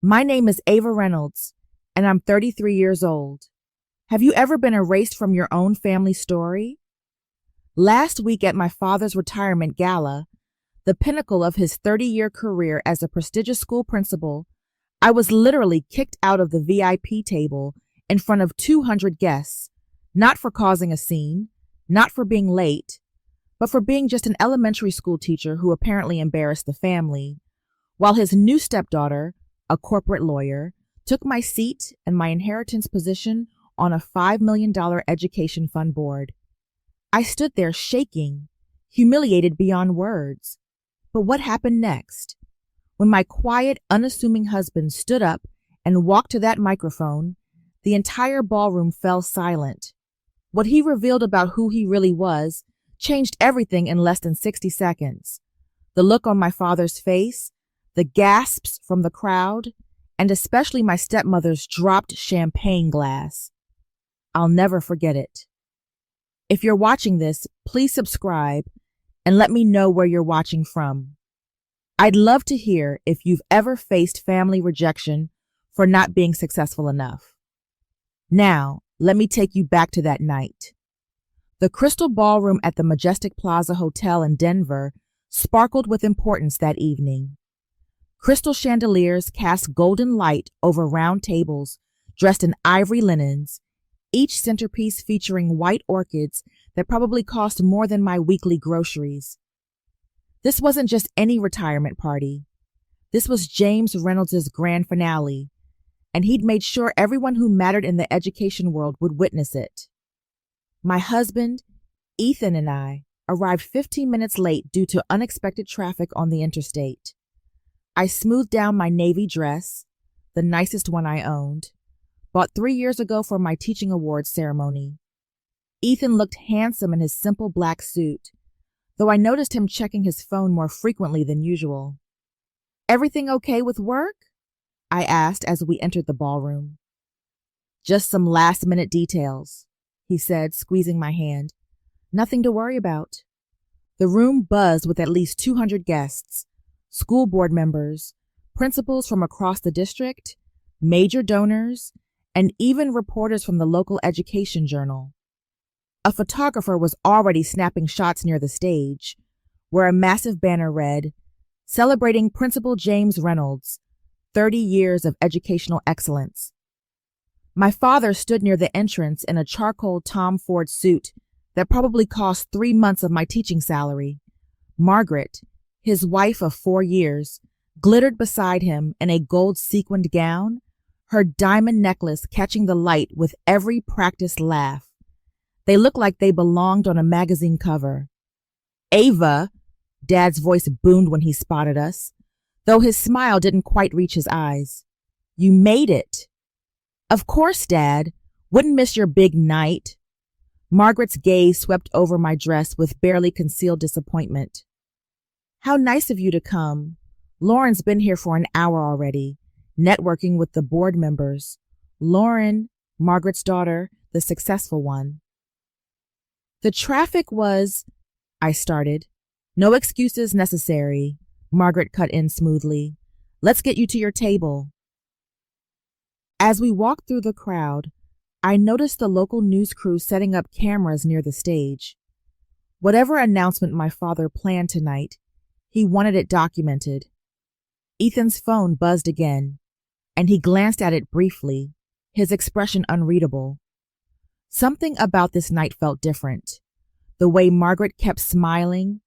My name is Ava Reynolds, and I'm 33 years old. Have you ever been erased from your own family story? Last week at my father's retirement gala, the pinnacle of his 30-year career as a prestigious school principal, I was literally kicked out of the VIP table in front of 200 guests, not for causing a scene, not for being late, but for being just an elementary school teacher who apparently embarrassed the family, while his new stepdaughter, a corporate lawyer, took my seat and my inheritance position on a $5 million education fund board. I stood there shaking, humiliated beyond words. But what happened next? When my quiet, unassuming husband stood up and walked to that microphone, the entire ballroom fell silent. What he revealed about who he really was changed everything in less than 60 seconds. The look on my father's face, the gasps from the crowd, and especially my stepmother's dropped champagne glass. I'll never forget it. If you're watching this, please subscribe and let me know where you're watching from. I'd love to hear if you've ever faced family rejection for not being successful enough. Now, let me take you back to that night. The Crystal Ballroom at the Majestic Plaza Hotel in Denver sparkled with importance that evening. Crystal chandeliers cast golden light over round tables dressed in ivory linens, each centerpiece featuring white orchids that probably cost more than my weekly groceries. This wasn't just any retirement party. This was James Reynolds' grand finale, and he'd made sure everyone who mattered in the education world would witness it. My husband, Ethan, and I arrived 15 minutes late due to unexpected traffic on the interstate. I smoothed down my navy dress, the nicest one I owned, bought 3 years ago for my teaching awards ceremony. Ethan looked handsome in his simple black suit, though I noticed him checking his phone more frequently than usual. "Everything okay with work?" I asked as we entered the ballroom. "Just some last-minute details," he said, squeezing my hand. "Nothing to worry about." The room buzzed with at least 200 guests, school board members, principals from across the district, major donors, and even reporters from the local education journal. A photographer was already snapping shots near the stage, where a massive banner read, "Celebrating Principal James Reynolds, 30 years of educational excellence." My father stood near the entrance in a charcoal Tom Ford suit that probably cost 3 months of my teaching salary. Margaret, his wife of 4 years, glittered beside him in a gold sequined gown, her diamond necklace catching the light with every practiced laugh. They looked like they belonged on a magazine cover. "Ava," Dad's voice boomed when he spotted us, though his smile didn't quite reach his eyes. "You made it." "Of course, Dad. Wouldn't miss your big night." Margaret's gaze swept over my dress with barely concealed disappointment. "How nice of you to come. Lauren's been here for an hour already, networking with the board members. Lauren, Margaret's daughter, the successful one." "The traffic was," I started. "No excuses necessary," Margaret cut in smoothly. "Let's get you to your table." As we walked through the crowd, I noticed the local news crew setting up cameras near the stage. Whatever announcement my father planned tonight, he wanted it documented. Ethan's phone buzzed again, and he glanced at it briefly, his expression unreadable. Something about this night felt different. The way Margaret kept smiling,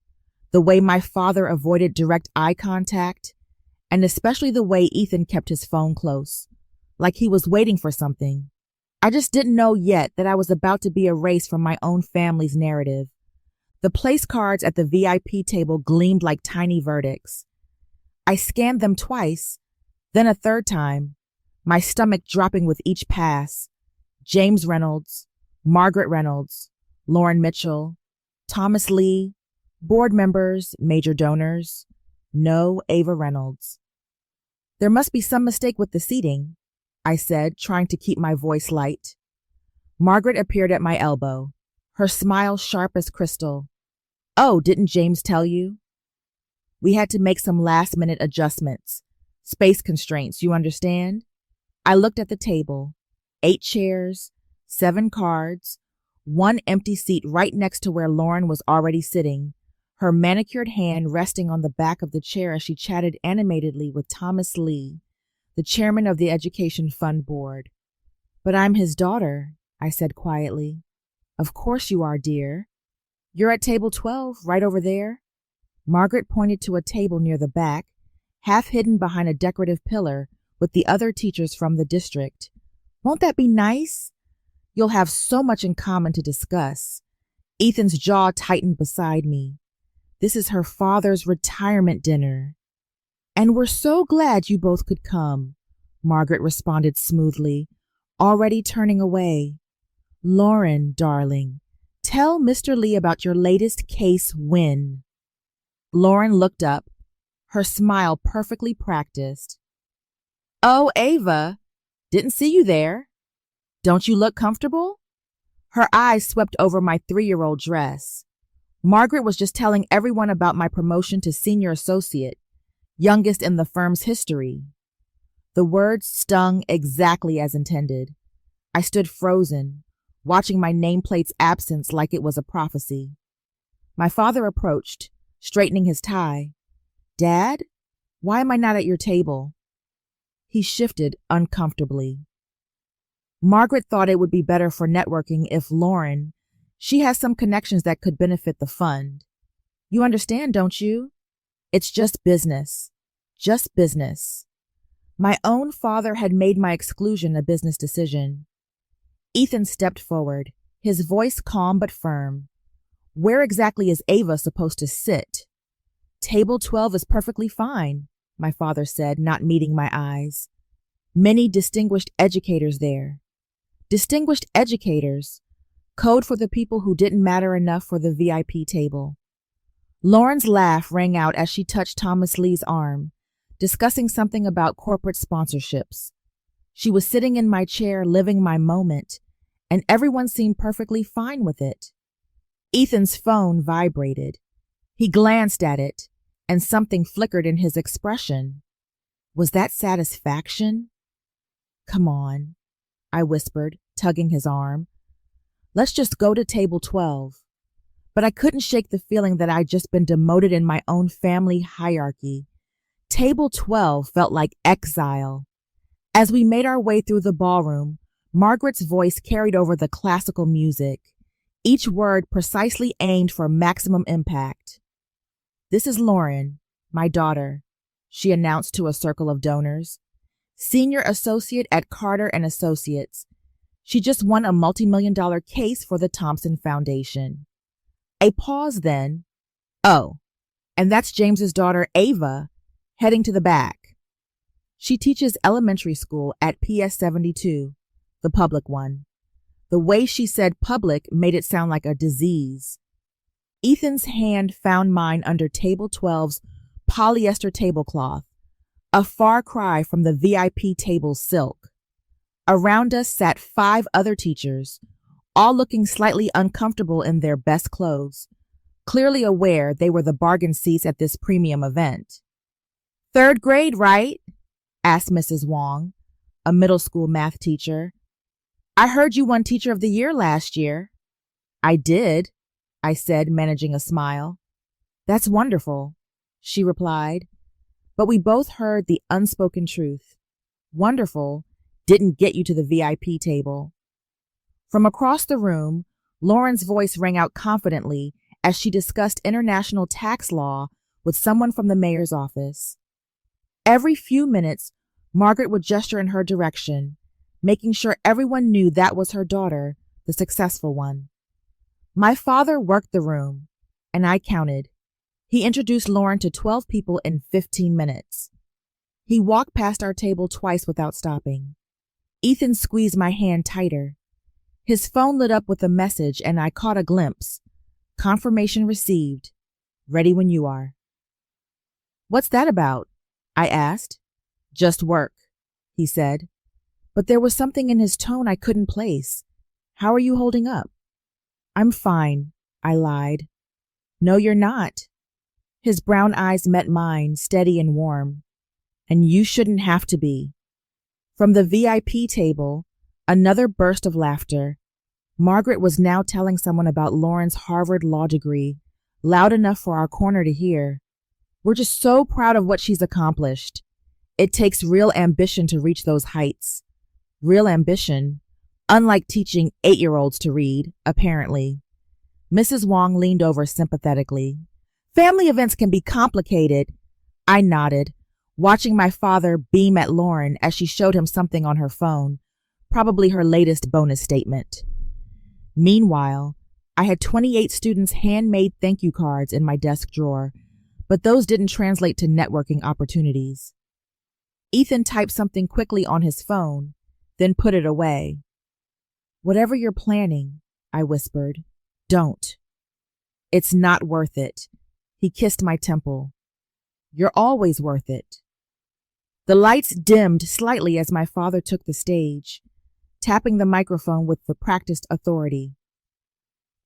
the way my father avoided direct eye contact, and especially the way Ethan kept his phone close, like he was waiting for something. I just didn't know yet that I was about to be erased from my own family's narrative. The place cards at the VIP table gleamed like tiny verdicts. I scanned them twice, then a third time, my stomach dropping with each pass. James Reynolds, Margaret Reynolds, Lauren Mitchell, Thomas Lee, board members, major donors. No Ava Reynolds. "There must be some mistake with the seating," I said, trying to keep my voice light. Margaret appeared at my elbow, her smile sharp as crystal. "Oh, didn't James tell you?" We had to make some last-minute adjustments. Space constraints, you understand? I looked at the table. 8 chairs, 7 cards, one empty seat right next to where Lauren was already sitting, her manicured hand resting on the back of the chair as she chatted animatedly with Thomas Lee, the chairman of the Education Fund Board. "But I'm his daughter," I said quietly. "Of course you are, dear. You're at table 12, right over there." Margaret pointed to a table near the back, half hidden behind a decorative pillar, with the other teachers from the district. "Won't that be nice? You'll have so much in common to discuss." Ethan's jaw tightened beside me. "This is her father's retirement dinner." "And we're so glad you both could come," Margaret responded smoothly, already turning away. "Lauren, darling, tell Mr. Lee about your latest case win." Lauren looked up, her smile perfectly practiced. "Oh, Ava, didn't see you there. Don't you look comfortable?" Her eyes swept over my 3-year-old dress. Margaret was just telling everyone about my promotion to senior associate, youngest in the firm's history. The words stung exactly as intended. I stood frozen, watching my nameplate's absence like it was a prophecy. My father approached, straightening his tie. "Dad, why am I not at your table?" He shifted uncomfortably. Margaret thought it would be better for networking if Lauren, she has some connections that could benefit the fund. You understand, don't you? It's just business. Just business. My own father had made my exclusion a business decision. Ethan stepped forward, his voice calm but firm. "Where exactly is Ava supposed to sit?" "Table 12 is perfectly fine," my father said, not meeting my eyes. "Many distinguished educators there." Distinguished educators, code for the people who didn't matter enough for the VIP table. Lauren's laugh rang out as she touched Thomas Lee's arm, discussing something about corporate sponsorships. She was sitting in my chair, living my moment, and everyone seemed perfectly fine with it. Ethan's phone vibrated. He glanced at it, and something flickered in his expression. Was that satisfaction? "Come on," I whispered, tugging his arm. "Let's just go to table 12. But I couldn't shake the feeling that I'd just been demoted in my own family hierarchy. Table 12 felt like exile. As we made our way through the ballroom, Margaret's voice carried over the classical music, each word precisely aimed for maximum impact. "This is Lauren, my daughter," she announced to a circle of donors. "Senior associate at Carter and Associates. She just won a multi-million-dollar case for the Thompson Foundation." A pause then. "Oh, and that's James's daughter, Ava, heading to the back. She teaches elementary school at PS 72, the public one." The way she said public made it sound like a disease. Ethan's hand found mine under table 12's polyester tablecloth, a far cry from the VIP table's silk. Around us sat 5 other teachers, all looking slightly uncomfortable in their best clothes, clearly aware they were the bargain seats at this premium event. "3rd grade, right?" asked Mrs. Wong, a middle school math teacher. "I heard you won Teacher of the Year last year." "I did," I said, managing a smile. "That's wonderful," she replied. But we both heard the unspoken truth. Wonderful didn't get you to the VIP table. From across the room, Lauren's voice rang out confidently as she discussed international tax law with someone from the mayor's office. Every few minutes, Margaret would gesture in her direction, making sure everyone knew that was her daughter, the successful one. My father worked the room, and I counted. He introduced Lauren to 12 people in 15 minutes. He walked past our table twice without stopping. Ethan squeezed my hand tighter. His phone lit up with a message, and I caught a glimpse. "Confirmation received. Ready when you are." "What's that about?" I asked. "Just work," he said. But there was something in his tone I couldn't place. "How are you holding up?" "I'm fine," I lied. "No, you're not." His brown eyes met mine, steady and warm. and you shouldn't have to be. From the VIP table, another burst of laughter. Margaret was now telling someone about Lauren's Harvard law degree, loud enough for our corner to hear. We're just so proud of what she's accomplished. It takes real ambition to reach those heights. Real ambition, unlike teaching 8-year-olds to read, apparently. Mrs. Wong leaned over sympathetically. Family events can be complicated. I nodded, watching my father beam at Lauren as she showed him something on her phone, probably her latest bonus statement. Meanwhile, I had 28 students' handmade thank you cards in my desk drawer, but those didn't translate to networking opportunities. Ethan typed something quickly on his phone, then put it away. Whatever you're planning, I whispered, don't. It's not worth it. He kissed my temple. You're always worth it. The lights dimmed slightly as my father took the stage, tapping the microphone with the practiced authority.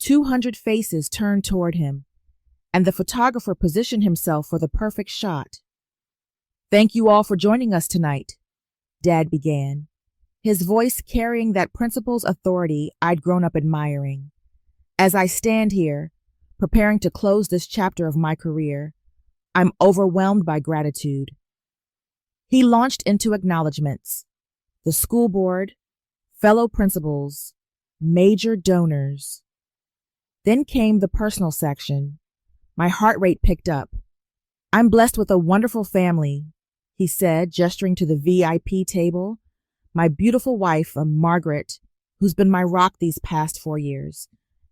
200 faces turned toward him, and the photographer positioned himself for the perfect shot. Thank you all for joining us tonight, Dad began, his voice carrying that principal's authority I'd grown up admiring. As I stand here, preparing to close this chapter of my career, I'm overwhelmed by gratitude. He launched into acknowledgments. The school board, fellow principals, major donors. Then came the personal section. My heart rate picked up. I'm blessed with a wonderful family, he said, gesturing to the VIP table. My beautiful wife, Margaret, who's been my rock these past 4 years.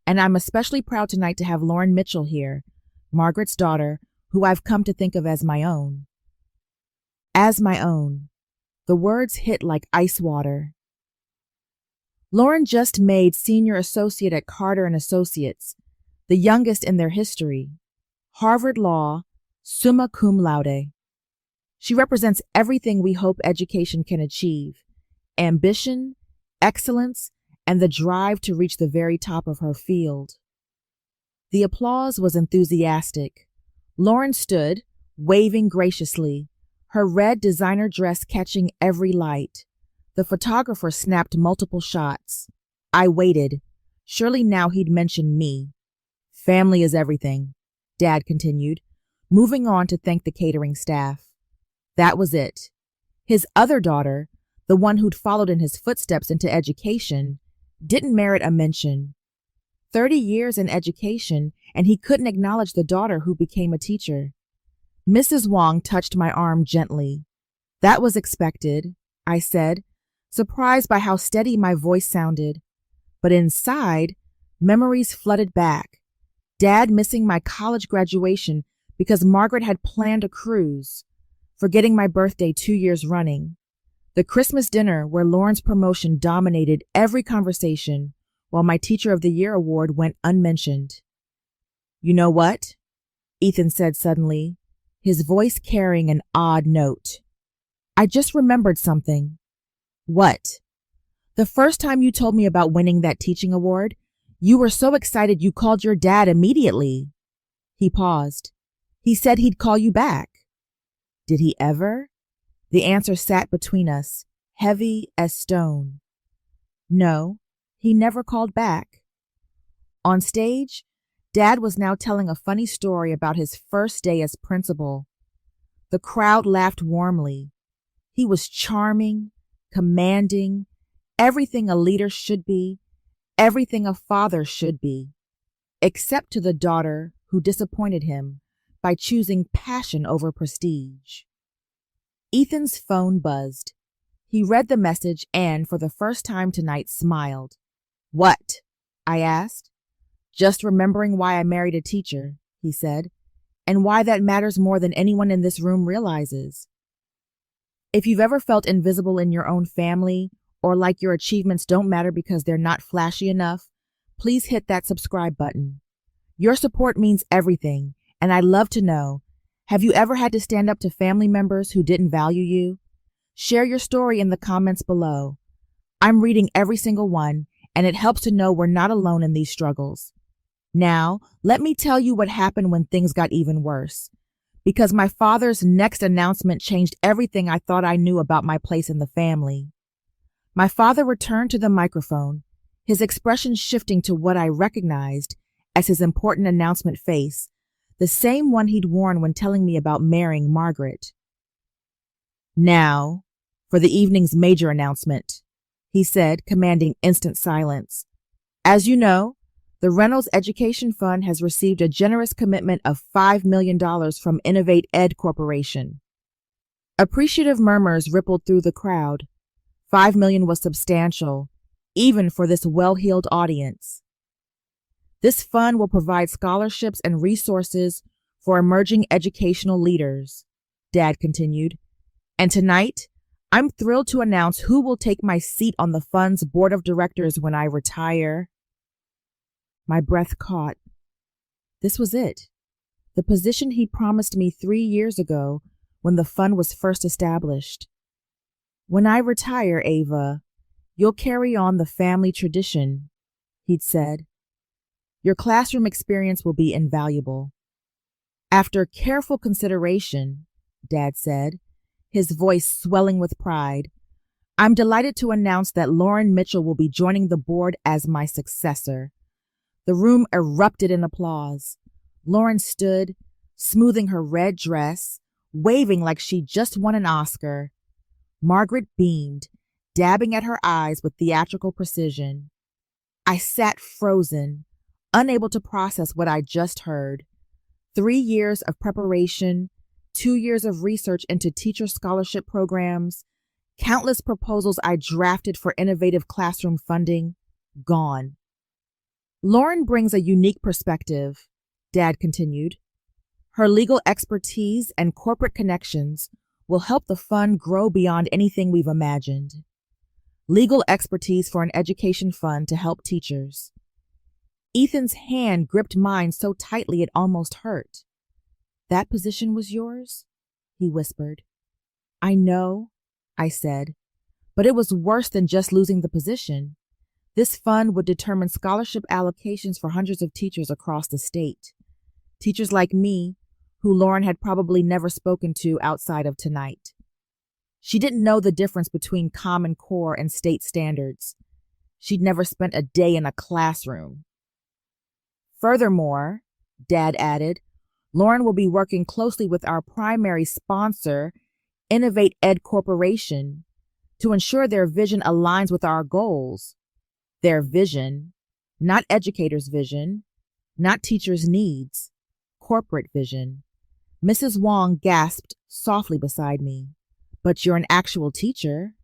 And I'm especially proud tonight to have Lauren Mitchell here, Margaret's daughter, who I've come to think of as my own. As my own. The words hit like ice water. Lauren just made senior associate at Carter & Associates, the youngest in their history. Harvard Law, summa cum laude. She represents everything we hope education can achieve: ambition, excellence, and the drive to reach the very top of her field. The applause was enthusiastic. Lauren stood, waving graciously, her red designer dress catching every light. The photographer snapped multiple shots. I waited. Surely now he'd mention me. Family is everything, Dad continued, moving on to thank the catering staff. That was it. His other daughter, the one who'd followed in his footsteps into education, didn't merit a mention. 30 years in education, and he couldn't acknowledge the daughter who became a teacher. Mrs. Wong touched my arm gently. That was expected, I said, surprised by how steady my voice sounded. But inside, memories flooded back. Dad missing my college graduation because Margaret had planned a cruise, forgetting my birthday 2 years running. The Christmas dinner where Lauren's promotion dominated every conversation, while my Teacher of the Year award went unmentioned. You know what? Ethan said suddenly, his voice carrying an odd note. I just remembered something. What? The first time you told me about winning that teaching award, you were so excited you called your dad immediately. He paused. He said he'd call you back. Did he ever? The answer sat between us, heavy as stone. No, he never called back. On stage, Dad was now telling a funny story about his first day as principal. The crowd laughed warmly. He was charming, commanding, everything a leader should be, everything a father should be, except to the daughter who disappointed him by choosing passion over prestige. Ethan's phone buzzed. He read the message and, for the first time tonight, smiled. What? I asked. Just remembering why I married a teacher, he said, and why that matters more than anyone in this room realizes. If you've ever felt invisible in your own family, or like your achievements don't matter because they're not flashy enough, please hit that subscribe button. Your support means everything, and I'd love to know, have you ever had to stand up to family members who didn't value you? Share your story in the comments below. I'm reading every single one, and it helps to know we're not alone in these struggles. Now, let me tell you what happened when things got even worse. because my father's next announcement changed everything I thought I knew about my place in the family. My father returned to the microphone, his expression shifting to what I recognized as his important announcement face, the same one he'd worn when telling me about marrying Margaret. "Now, for the evening's major announcement," he said, commanding instant silence. "As you know, the Reynolds Education Fund has received a generous commitment of $5 million from Innovate Corporation." Appreciative murmurs rippled through the crowd. $5 million was substantial, even for this well-heeled audience. "This fund will provide scholarships and resources for emerging educational leaders," Dad continued. "And tonight, I'm thrilled to announce who will take my seat on the fund's board of directors when I retire." My breath caught. This was it. The position he promised me 3 years ago when the fund was first established. "When I retire, Ava, you'll carry on the family tradition," he'd said. "Your classroom experience will be invaluable." "After careful consideration," Dad said, his voice swelling with pride, "I'm delighted to announce that Lauren Mitchell will be joining the board as my successor." The room erupted in applause. Lauren stood, smoothing her red dress, waving like she'd just won an Oscar. Margaret beamed, dabbing at her eyes with theatrical precision. I sat frozen, unable to process what I'd just heard. 3 years of preparation, 2 years of research into teacher scholarship programs, countless proposals I drafted for innovative classroom funding, gone. "Lauren brings a unique perspective," Dad continued. "Her legal expertise and corporate connections will help the fund grow beyond anything we've imagined. Legal expertise for an education fund to help teachers." Ethan's hand gripped mine so tightly it almost hurt. "That position was yours?" he whispered. "I know," I said, "but it was worse than just losing the position. This fund would determine scholarship allocations for hundreds of teachers across the state. Teachers like me, who Lauren had probably never spoken to outside of tonight. She didn't know the difference between Common Core and state standards. She'd never spent a day in a classroom. Furthermore," Dad added, "Lauren will be working closely with our primary sponsor, Innovate Corporation, to ensure their vision aligns with our goals. Their vision, not educators' vision, not teachers' needs, corporate vision." Mrs. Wong gasped softly beside me. "But you're an actual teacher.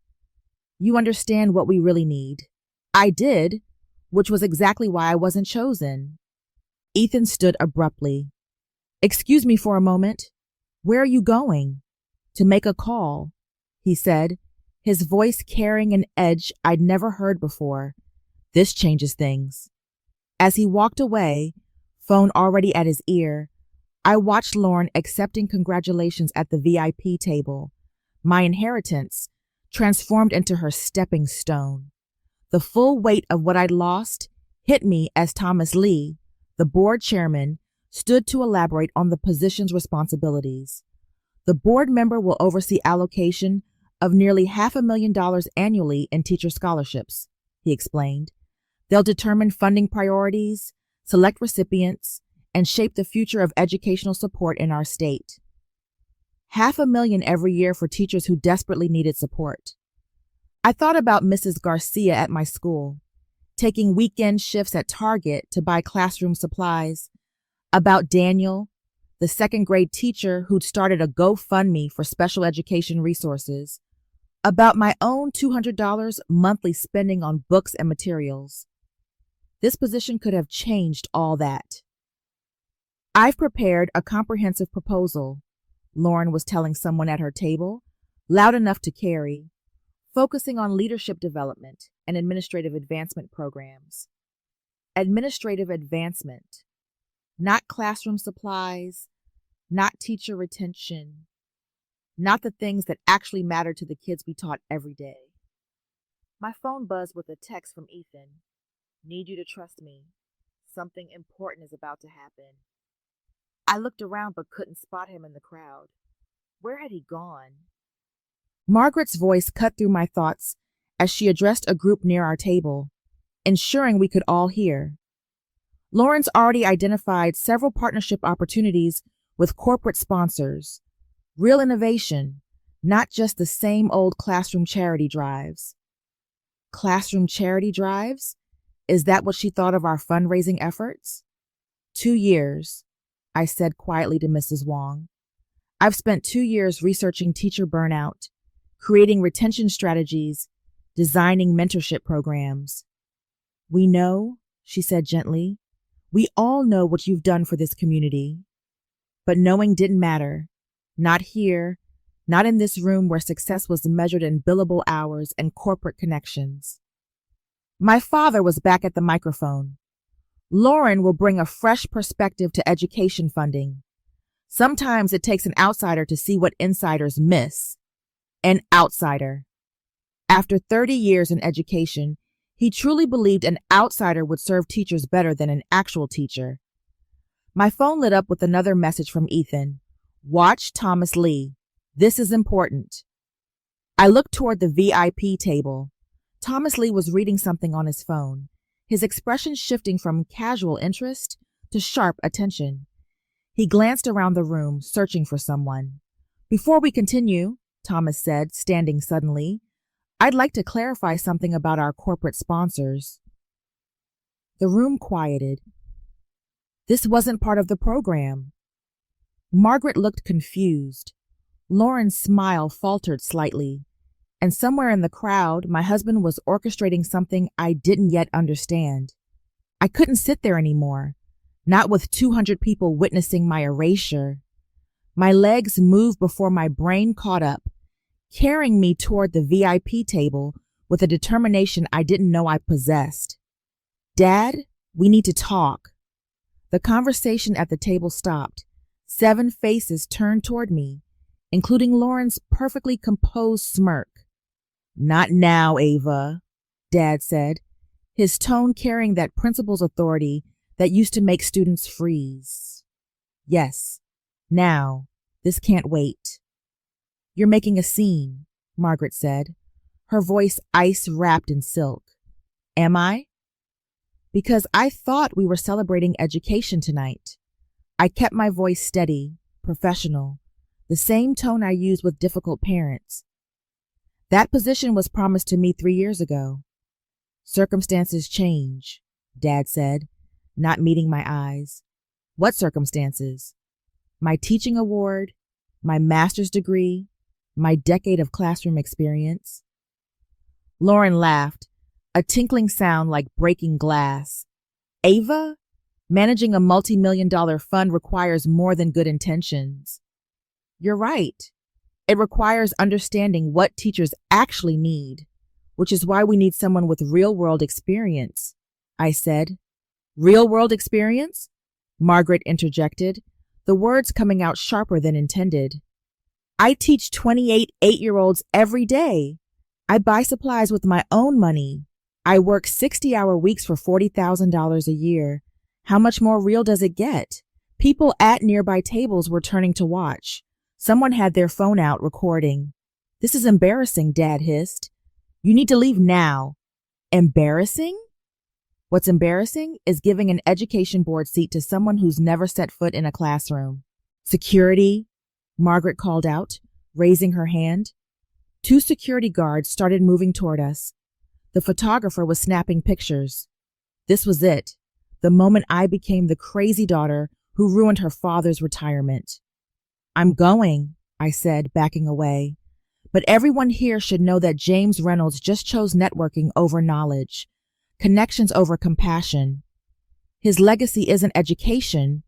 You understand what we really need." I did, which was exactly why I wasn't chosen. Ethan stood abruptly. "Excuse me for a moment. Where are you going?" "To make a call," he said, his voice carrying an edge I'd never heard before. "This changes things." As he walked away, phone already at his ear, I watched Lauren accepting congratulations at the VIP table, my inheritance transformed into her stepping stone. The full weight of what I'd lost hit me as Thomas Lee, the board chairman, stood to elaborate on the position's responsibilities. "The board member will oversee allocation of nearly $500,000 annually in teacher scholarships," he explained. "They'll determine funding priorities, select recipients, and shape the future of educational support in our state. $500,000 every year for teachers who desperately needed support." I thought about Mrs. Garcia at my school, taking weekend shifts at Target to buy classroom supplies, about Daniel, the second-grade teacher who'd started a GoFundMe for special education resources, about my own $200 monthly spending on books and materials. This position could have changed all that. "I've prepared a comprehensive proposal," Lauren was telling someone at her table, loud enough to carry, "focusing on leadership development and administrative advancement programs." Administrative advancement. Not classroom supplies, not teacher retention, not the things that actually matter to the kids we taught every day. My phone buzzed with a text from Ethan. "Need you to trust me. Something important is about to happen." I looked around but couldn't spot him in the crowd. Where had he gone? Margaret's voice cut through my thoughts as she addressed a group near our table, ensuring we could all hear. Lauren's already identified several partnership opportunities with corporate sponsors. Real innovation, not just the same old classroom charity drives. Classroom charity drives? Is that what she thought of our fundraising efforts? 2 years, I said quietly to Mrs. Wong. I've spent 2 years researching teacher burnout, creating retention strategies, designing mentorship programs. We know, she said gently, we all know what you've done for this community. But knowing didn't matter. Not here, not in this room where success was measured in billable hours and corporate connections. My father was back at the microphone. Lauren will bring a fresh perspective to education funding. Sometimes it takes an outsider to see what insiders miss. An outsider. After 30 years in education, he truly believed an outsider would serve teachers better than an actual teacher. My phone lit up with another message from Ethan. Watch Thomas Lee. This is important. I looked toward the VIP table. Thomas Lee was reading something on his phone, his expression shifting from casual interest to sharp attention. He glanced around the room, searching for someone. Before we continue, Thomas said, standing suddenly, I'd like to clarify something about our corporate sponsors. The room quieted. This wasn't part of the program. Margaret looked confused. Lauren's smile faltered slightly, and somewhere in the crowd, my husband was orchestrating something I didn't yet understand. I couldn't sit there anymore, not with 200 people witnessing my erasure. My legs moved before my brain caught up, carrying me toward the VIP table with a determination I didn't know I possessed. Dad, we need to talk. The conversation at the table stopped. 7 faces turned toward me, including Lauren's perfectly composed smirk. Not now, Ava, Dad said, his tone carrying that principal's authority that used to make students freeze. Yes, now. This can't wait. You're making a scene, Margaret said, her voice ice-wrapped in silk. Am I? Because I thought we were celebrating education tonight. I kept my voice steady, professional, the same tone I use with difficult parents. That position was promised to me 3 years ago. Circumstances change, Dad said, not meeting my eyes. What circumstances? My teaching award, my master's degree, my decade of classroom experience. Lauren laughed, a tinkling sound like breaking glass. Ava, managing a multi-million-dollar fund requires more than good intentions. You're right. It requires understanding what teachers actually need, which is why we need someone with real-world experience, I said. Real-world experience? Margaret interjected, the words coming out sharper than intended. I teach 28 8-year-olds every day. I buy supplies with my own money. I work 60-hour weeks for $40,000 a year. How much more real does it get? People at nearby tables were turning to watch. Someone had their phone out recording. This is embarrassing, Dad hissed. You need to leave now. Embarrassing? What's embarrassing is giving an education board seat to someone who's never set foot in a classroom. Security, Margaret called out, raising her hand. 2 security guards started moving toward us. The photographer was snapping pictures. This was it, the moment I became the crazy daughter who ruined her father's retirement. I'm going, I said, backing away. But everyone here should know that James Reynolds just chose networking over knowledge, connections over compassion. His legacy isn't education,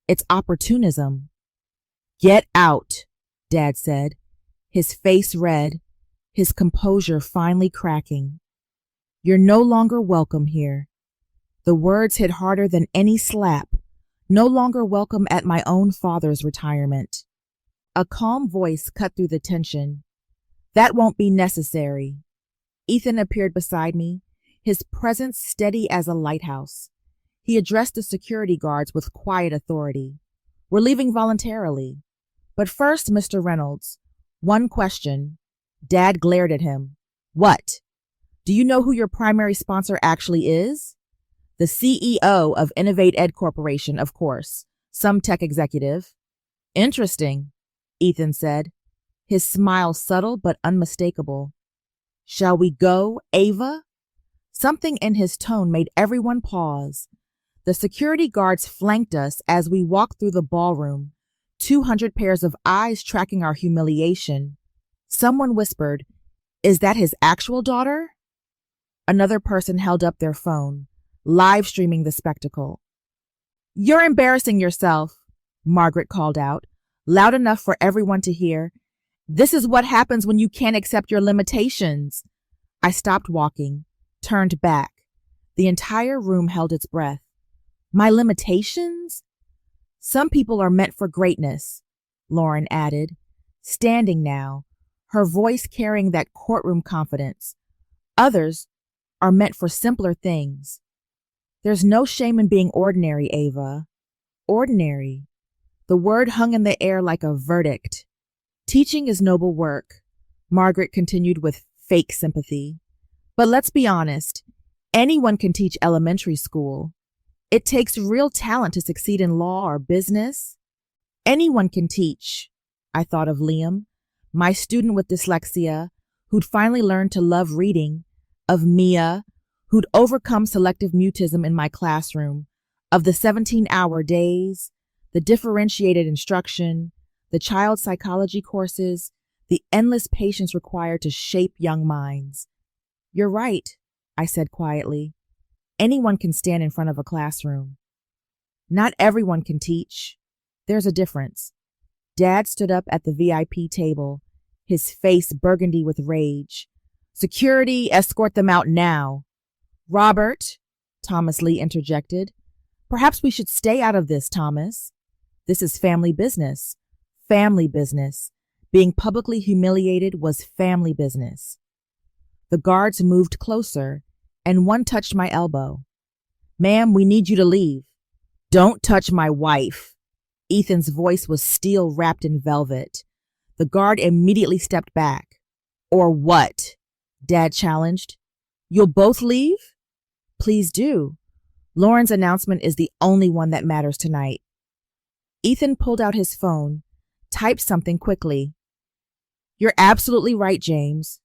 it's opportunism. Get out, Dad said, his face red, his composure finally cracking. You're no longer welcome here. The words hit harder than any slap. No longer welcome at my own father's retirement. A calm voice cut through the tension. That won't be necessary. Ethan appeared beside me, his presence steady as a lighthouse. He addressed the security guards with quiet authority. We're leaving voluntarily. But first, Mr. Reynolds, one question. Dad glared at him. What? Do you know who your primary sponsor actually is? The CEO of Innovate Ed Corporation, of course. Some tech executive. Interesting, Ethan said, his smile subtle but unmistakable. Shall we go, Ava? Something in his tone made everyone pause. The security guards flanked us as we walked through the ballroom, 200 pairs of eyes tracking our humiliation. Someone whispered, "Is that his actual daughter?" Another person held up their phone, live streaming the spectacle. "You're embarrassing yourself," Margaret called out, loud enough for everyone to hear. "This is what happens when you can't accept your limitations." I stopped walking, turned back. The entire room held its breath. My limitations? Some people are meant for greatness, Lauren added, standing now, her voice carrying that courtroom confidence. Others are meant for simpler things. There's no shame in being ordinary, Ava. Ordinary. The word hung in the air like a verdict. Teaching is noble work, Margaret continued with fake sympathy. But let's be honest, anyone can teach elementary school. It takes real talent to succeed in law or business. Anyone can teach. I thought of Liam, my student with dyslexia, who'd finally learned to love reading, of Mia, who'd overcome selective mutism in my classroom, of the 17-hour days, the differentiated instruction, the child psychology courses, the endless patience required to shape young minds. You're right, I said quietly. Anyone can stand in front of a classroom. Not everyone can teach. There's a difference. Dad stood up at the VIP table, his face burgundy with rage. "Security, escort them out now." "Robert," Thomas Lee interjected. "Perhaps we should stay out of this, Thomas. This is family business. Family business. Being publicly humiliated was family business." The guards moved closer, and one touched my elbow. "Ma'am, we need you to leave." "Don't touch my wife." Ethan's voice was steel wrapped in velvet. The guard immediately stepped back. "Or what?" Dad challenged. "You'll both leave?" "Please do. Lauren's announcement is the only one that matters tonight." Ethan pulled out his phone, typed something quickly. "You're absolutely right, James.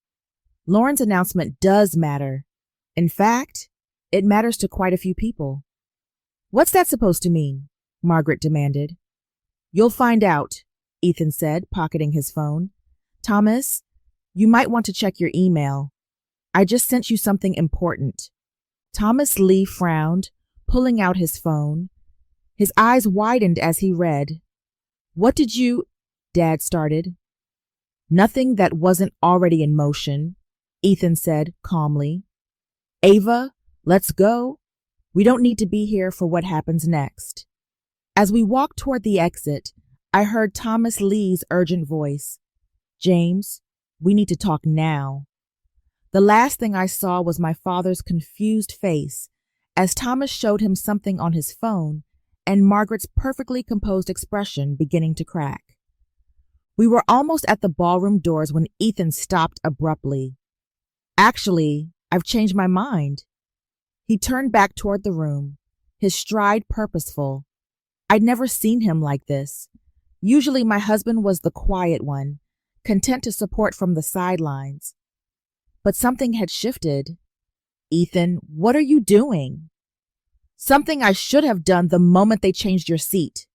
Lauren's announcement does matter. In fact, it matters to quite a few people." "What's that supposed to mean?" Margaret demanded. "You'll find out," Ethan said, pocketing his phone. "Thomas, you might want to check your email. I just sent you something important." Thomas Lee frowned, pulling out his phone. His eyes widened as he read. "What did you—" Dad started. "Nothing that wasn't already in motion," Ethan said calmly. "Ava, let's go. We don't need to be here for what happens next." As we walked toward the exit, I heard Thomas Lee's urgent voice. "James, we need to talk now." The last thing I saw was my father's confused face as Thomas showed him something on his phone and Margaret's perfectly composed expression beginning to crack. We were almost at the ballroom doors when Ethan stopped abruptly. "Actually, I've changed my mind." He turned back toward the room, his stride purposeful. I'd never seen him like this. Usually my husband was the quiet one, content to support from the sidelines. But something had shifted. "Ethan, what are you doing?" "Something I should have done the moment they changed your seat."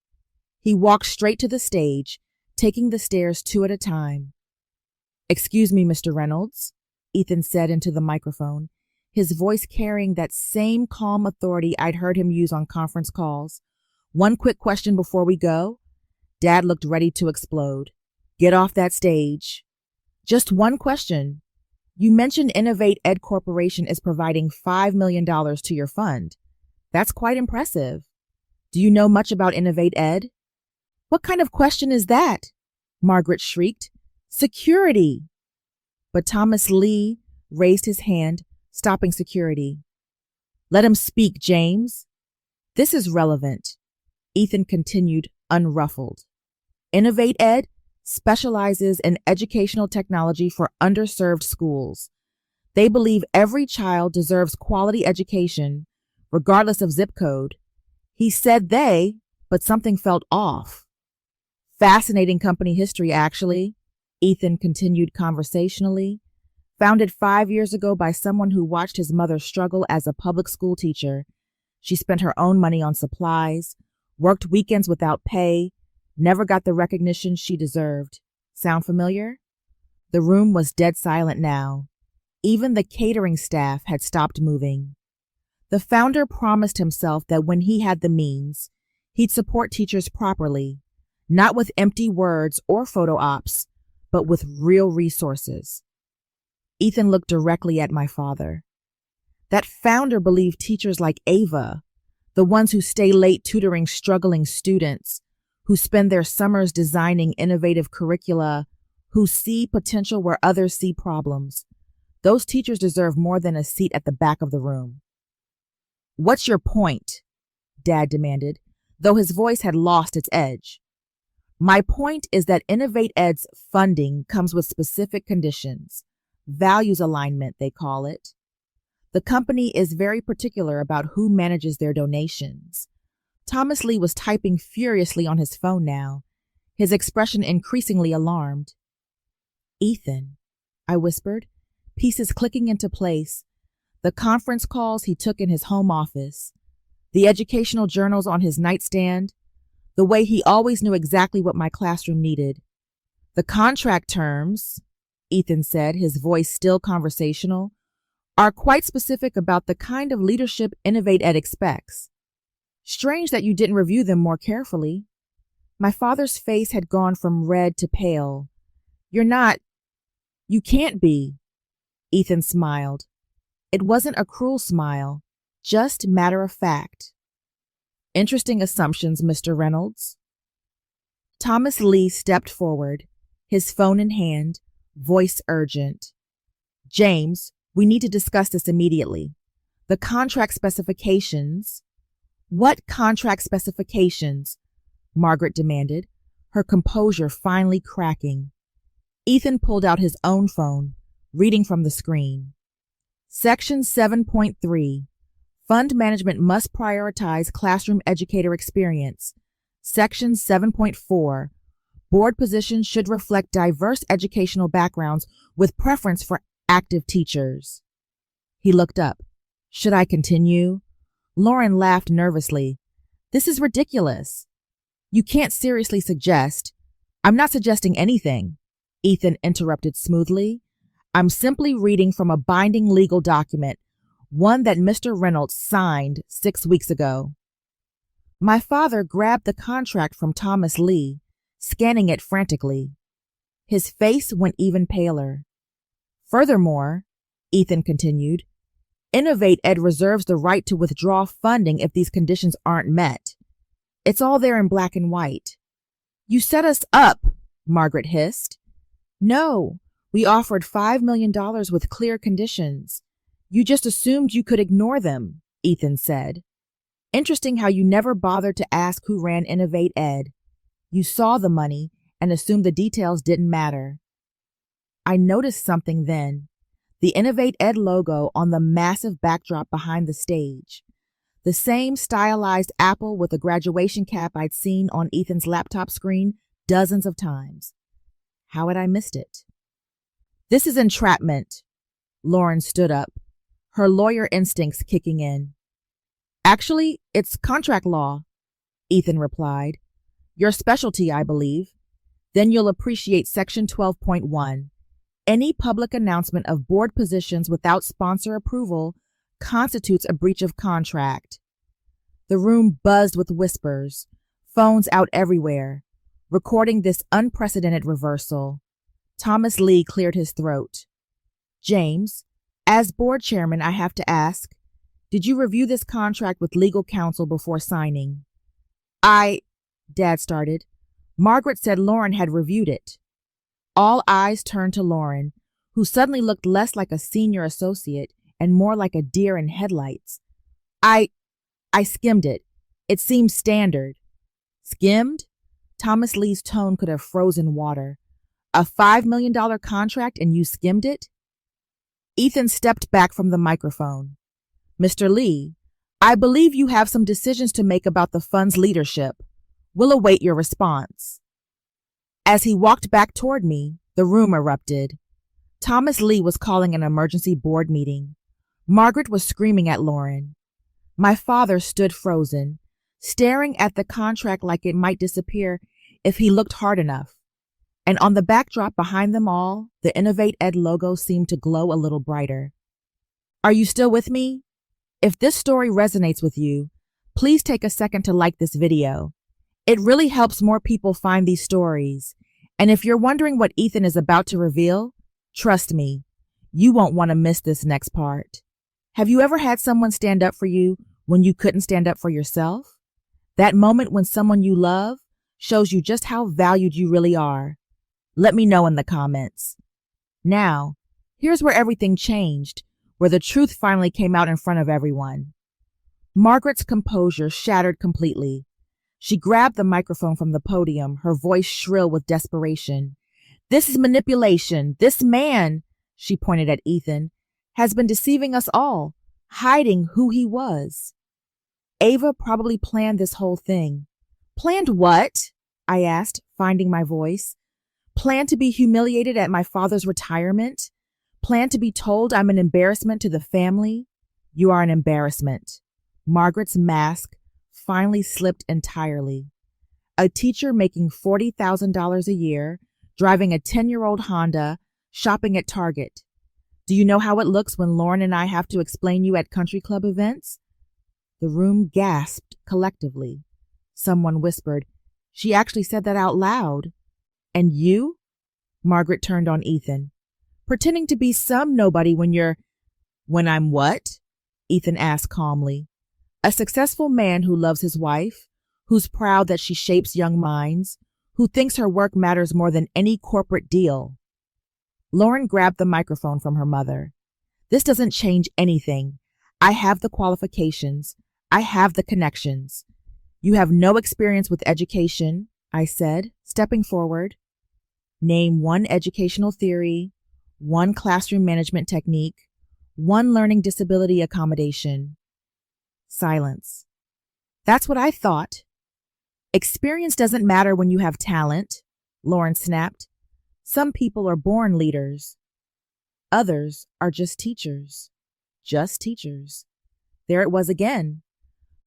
He walked straight to the stage, taking the stairs 2 at a time. "Excuse me, Mr. Reynolds," Ethan said into the microphone, his voice carrying that same calm authority I'd heard him use on conference calls. "One quick question before we go." Dad looked ready to explode. "Get off that stage." "Just one question. You mentioned Innovate Ed Corporation is providing $5 million to your fund. That's quite impressive. Do you know much about Innovate Ed?" "What kind of question is that?" Margaret shrieked. "Security." But Thomas Lee raised his hand, stopping security. "Let him speak, James." "This is relevant," Ethan continued unruffled. Innovate Ed specializes in educational technology for underserved schools. They believe every child deserves quality education, regardless of zip code. He said they, but something felt off. Fascinating company history, actually, Ethan continued conversationally. Founded 5 years ago by someone who watched his mother struggle as a public school teacher. She spent her own money on supplies, worked weekends without pay, never got the recognition she deserved. Sound familiar? The room was dead silent now. Even the catering staff had stopped moving. The founder promised himself that when he had the means, he'd support teachers properly, not with empty words or photo ops, but with real resources. Ethan looked directly at my father. That founder believed teachers like Ava, the ones who stay late tutoring struggling students, who spend their summers designing innovative curricula, who see potential where others see problems. Those teachers deserve more than a seat at the back of the room. "What's your point?" Dad demanded, though his voice had lost its edge. "My point is that Innovate Ed's funding comes with specific conditions. Values alignment, they call it. The company is very particular about who manages their donations." Thomas Lee was typing furiously on his phone now, his expression increasingly alarmed. "Ethan," I whispered, pieces clicking into place, the conference calls he took in his home office, the educational journals on his nightstand, the way he always knew exactly what my classroom needed. "The contract terms," Ethan said, his voice still conversational, "are quite specific about the kind of leadership Innovate Ed expects. Strange that you didn't review them more carefully." My father's face had gone from red to pale. You can't be." Ethan smiled. It wasn't a cruel smile, just matter of fact. "Interesting assumptions, Mr. Reynolds." Thomas Lee stepped forward, his phone in hand, voice urgent. "James, we need to discuss this immediately. The contract specifications." "What contract specifications?" Margaret demanded, her composure finally cracking. Ethan pulled out his own phone, reading from the screen. "Section 7.3. Fund management must prioritize classroom educator experience. Section 7.4. Board positions should reflect diverse educational backgrounds with preference for active teachers." He looked up. "Should I continue?" Lauren laughed nervously. "This is ridiculous." "You can't seriously suggest—" "I'm not suggesting anything," Ethan interrupted smoothly. "I'm simply reading from a binding legal document, one that Mr. Reynolds signed 6 weeks ago." My father grabbed the contract from Thomas Lee, scanning it frantically. His face went even paler. "Furthermore," Ethan continued, "Innovate Ed reserves the right to withdraw funding if these conditions aren't met. It's all there in black and white." "You set us up," Margaret hissed. "No, we offered $5 million with clear conditions. You just assumed you could ignore them," Ethan said. "Interesting how you never bothered to ask who ran Innovate Ed. You saw the money and assumed the details didn't matter." I noticed something then. The Innovate Ed logo on the massive backdrop behind the stage. The same stylized apple with a graduation cap I'd seen on Ethan's laptop screen dozens of times. How had I missed it? "This is entrapment." Lauren stood up, her lawyer instincts kicking in. "Actually, it's contract law," Ethan replied. "Your specialty, I believe. Then you'll appreciate Section 12.1. Any public announcement of board positions without sponsor approval constitutes a breach of contract." The room buzzed with whispers, phones out everywhere, recording this unprecedented reversal. Thomas Lee cleared his throat. "James, as board chairman, I have to ask, did you review this contract with legal counsel before signing?" Dad started. Margaret said Lauren had reviewed it. All eyes turned to Lauren, who suddenly looked less like a senior associate and more like a deer in headlights. I skimmed it. It seemed standard." "Skimmed?" Thomas Lee's tone could have frozen water. A $5 million contract and you skimmed it? Ethan stepped back from the microphone. Mr. Lee, I believe you have some decisions to make about the fund's leadership. We'll await your response. As he walked back toward me, the room erupted. Thomas Lee was calling an emergency board meeting. Margaret was screaming at Lauren. My father stood frozen, staring at the contract like it might disappear if he looked hard enough. And on the backdrop behind them all, the Innovate Ed logo seemed to glow a little brighter. Are you still with me? If this story resonates with you, please take a second to like this video. It really helps more people find these stories. And if you're wondering what Ethan is about to reveal, trust me, you won't want to miss this next part. Have you ever had someone stand up for you when you couldn't stand up for yourself? That moment when someone you love shows you just how valued you really are. Let me know in the comments. Now, here's where everything changed, where the truth finally came out in front of everyone. Margaret's composure shattered completely. She grabbed the microphone from the podium, her voice shrill with desperation. This is manipulation. This man, she pointed at Ethan, has been deceiving us all, hiding who he was. Ava probably planned this whole thing. Planned what? I asked, finding my voice. Planned to be humiliated at my father's retirement? Planned to be told I'm an embarrassment to the family? You are an embarrassment. Margaret's mask finally slipped entirely. A teacher making $40,000 a year, driving a 10-year-old Honda, shopping at Target. Do you know how it looks when Lauren and I have to explain you at country club events? The room gasped collectively. Someone whispered, She actually said that out loud. And you? Margaret turned on Ethan. Pretending to be some nobody when I'm what? Ethan asked calmly. A successful man who loves his wife, who's proud that she shapes young minds, who thinks her work matters more than any corporate deal. Lauren grabbed the microphone from her mother. This doesn't change anything. I have the qualifications. I have the connections. You have no experience with education, I said, stepping forward. Name one educational theory, one classroom management technique, one learning disability accommodation. Silence. That's what I thought. Experience doesn't matter when you have talent, Lauren snapped. Some people are born leaders. Others are just teachers. Just teachers. There it was again.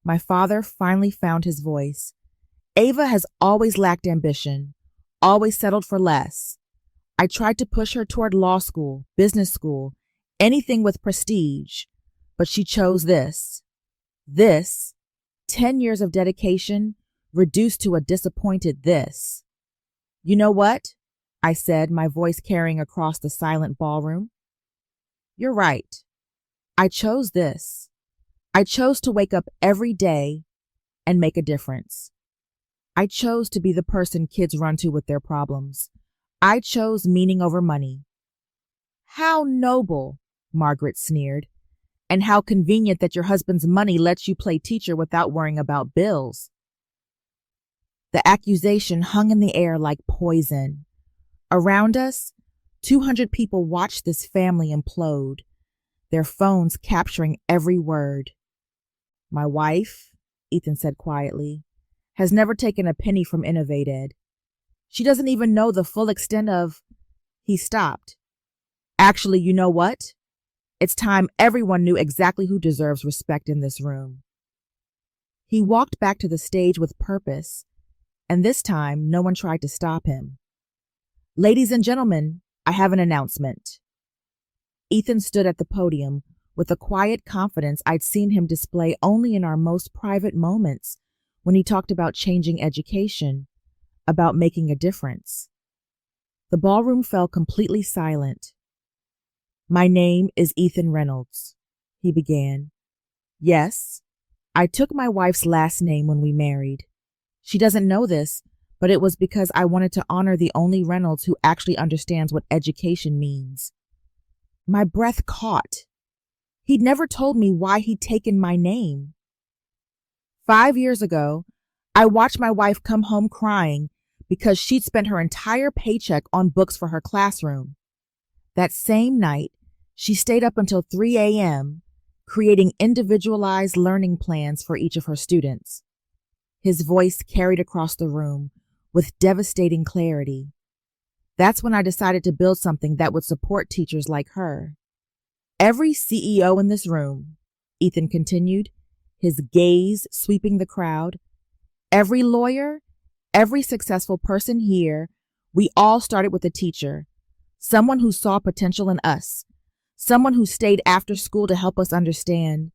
My father finally found his voice. Ava has always lacked ambition, always settled for less. I tried to push her toward law school, business school, anything with prestige, but she chose this. This, 10 years of dedication, reduced to a disappointed this. You know what? I said, my voice carrying across the silent ballroom. You're right. I chose this. I chose to wake up every day and make a difference. I chose to be the person kids run to with their problems. I chose meaning over money. How noble, Margaret sneered, and how convenient that your husband's money lets you play teacher without worrying about bills. The accusation hung in the air like poison. Around us, 200 people watched this family implode, their phones capturing every word. My wife, Ethan said quietly, has never taken a penny from Innovated. She doesn't even know the full extent of... He stopped. Actually, you know what? It's time everyone knew exactly who deserves respect in this room. He walked back to the stage with purpose, and this time no one tried to stop him. Ladies and gentlemen, I have an announcement. Ethan stood at the podium with a quiet confidence I'd seen him display only in our most private moments when he talked about changing education, about making a difference. The ballroom fell completely silent. My name is Ethan Reynolds, he began. Yes, I took my wife's last name when we married. She doesn't know this, but it was because I wanted to honor the only Reynolds who actually understands what education means. My breath caught. He'd never told me why he'd taken my name. 5 years ago, I watched my wife come home crying because she'd spent her entire paycheck on books for her classroom. That same night, she stayed up until 3 a.m., creating individualized learning plans for each of her students. His voice carried across the room with devastating clarity. That's when I decided to build something that would support teachers like her. Every CEO in this room, Ethan continued, his gaze sweeping the crowd, every lawyer, every successful person here, we all started with a teacher, someone who saw potential in us, someone who stayed after school to help us understand,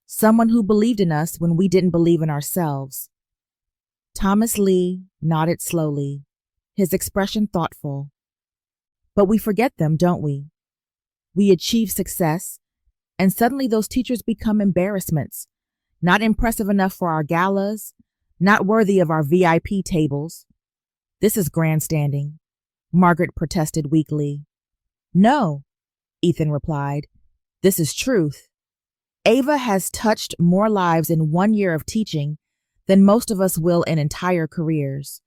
someone who believed in us when we didn't believe in ourselves. Thomas Lee nodded slowly, his expression thoughtful. But we forget them, don't we? We achieve success, and suddenly those teachers become embarrassments, not impressive enough for our galas, not worthy of our VIP tables. This is grandstanding, Margaret protested weakly. No, Ethan replied. This is truth. Ava has touched more lives in 1 year of teaching than most of us will in entire careers.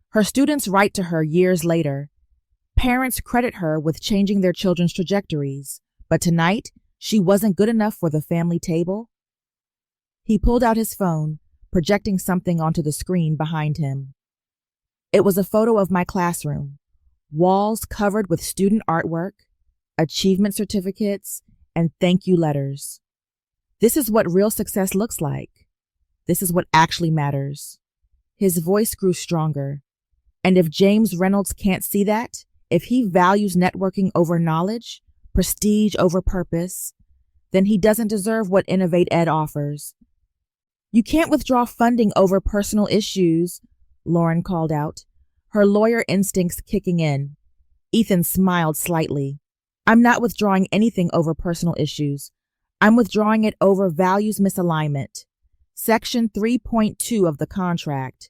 Her students write to her years later. Parents credit her with changing their children's trajectories, but tonight she wasn't good enough for the family table. He pulled out his phone, projecting something onto the screen behind him. It was a photo of my classroom, walls covered with student artwork, achievement certificates, and thank you letters. This is what real success looks like. This is what actually matters. His voice grew stronger. And if James Reynolds can't see that, if he values networking over knowledge, prestige over purpose, then he doesn't deserve what Innovate Ed offers. You can't withdraw funding over personal issues, Lauren called out, her lawyer instincts kicking in. Ethan smiled slightly. I'm not withdrawing anything over personal issues. I'm withdrawing it over values misalignment. Section 3.2 of the contract.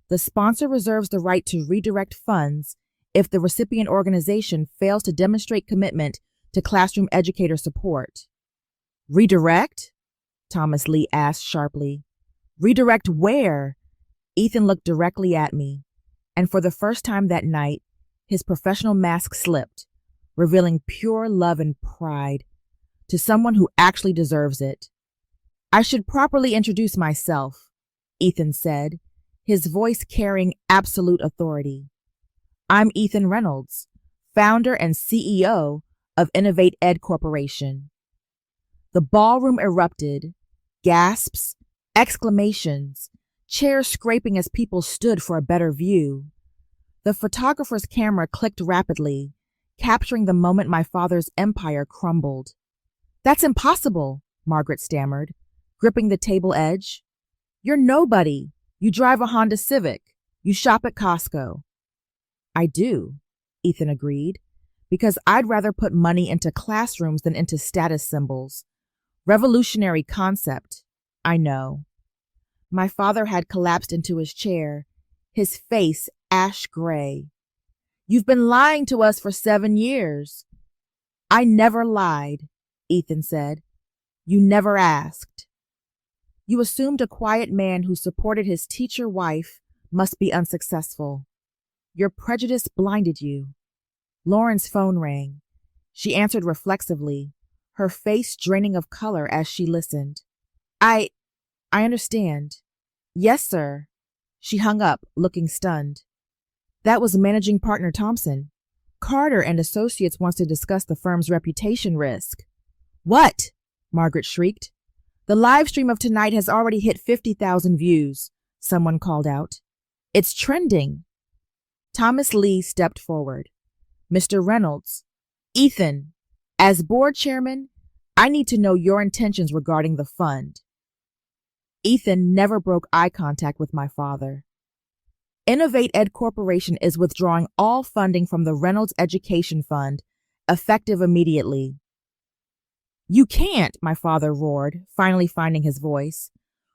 The sponsor reserves the right to redirect funds if the recipient organization fails to demonstrate commitment to classroom educator support. Redirect? Thomas Lee asked sharply. Redirect where? Ethan looked directly at me, and for the first time that night, his professional mask slipped, revealing pure love and pride to someone who actually deserves it. I should properly introduce myself, Ethan said, his voice carrying absolute authority. I'm Ethan Reynolds, founder and CEO of Innovate Ed Corporation. The ballroom erupted, gasps, exclamations, chairs scraping as people stood for a better view. The photographer's camera clicked rapidly, capturing the moment my father's empire crumbled. That's impossible, Margaret stammered, gripping the table edge. You're nobody. You drive a Honda Civic. You shop at Costco. I do, Ethan agreed, because I'd rather put money into classrooms than into status symbols. Revolutionary concept, I know. My father had collapsed into his chair, his face ash gray. You've been lying to us for 7 years. I never lied, Ethan said. You never asked. You assumed a quiet man who supported his teacher wife must be unsuccessful. Your prejudice blinded you. Lauren's phone rang. She answered reflexively, her face draining of color as she listened. I understand. Yes, sir. She hung up, looking stunned. That was managing partner Thompson. Carter and Associates wants to discuss the firm's reputation risk. What? Margaret shrieked. The live stream of tonight has already hit 50,000 views, someone called out. It's trending. Thomas Lee stepped forward. Mr. Reynolds, Ethan, as board chairman, I need to know your intentions regarding the fund. Ethan never broke eye contact with my father. Innovate Ed Corporation is withdrawing all funding from the Reynolds Education Fund, effective immediately. You can't, my father roared, finally finding his voice.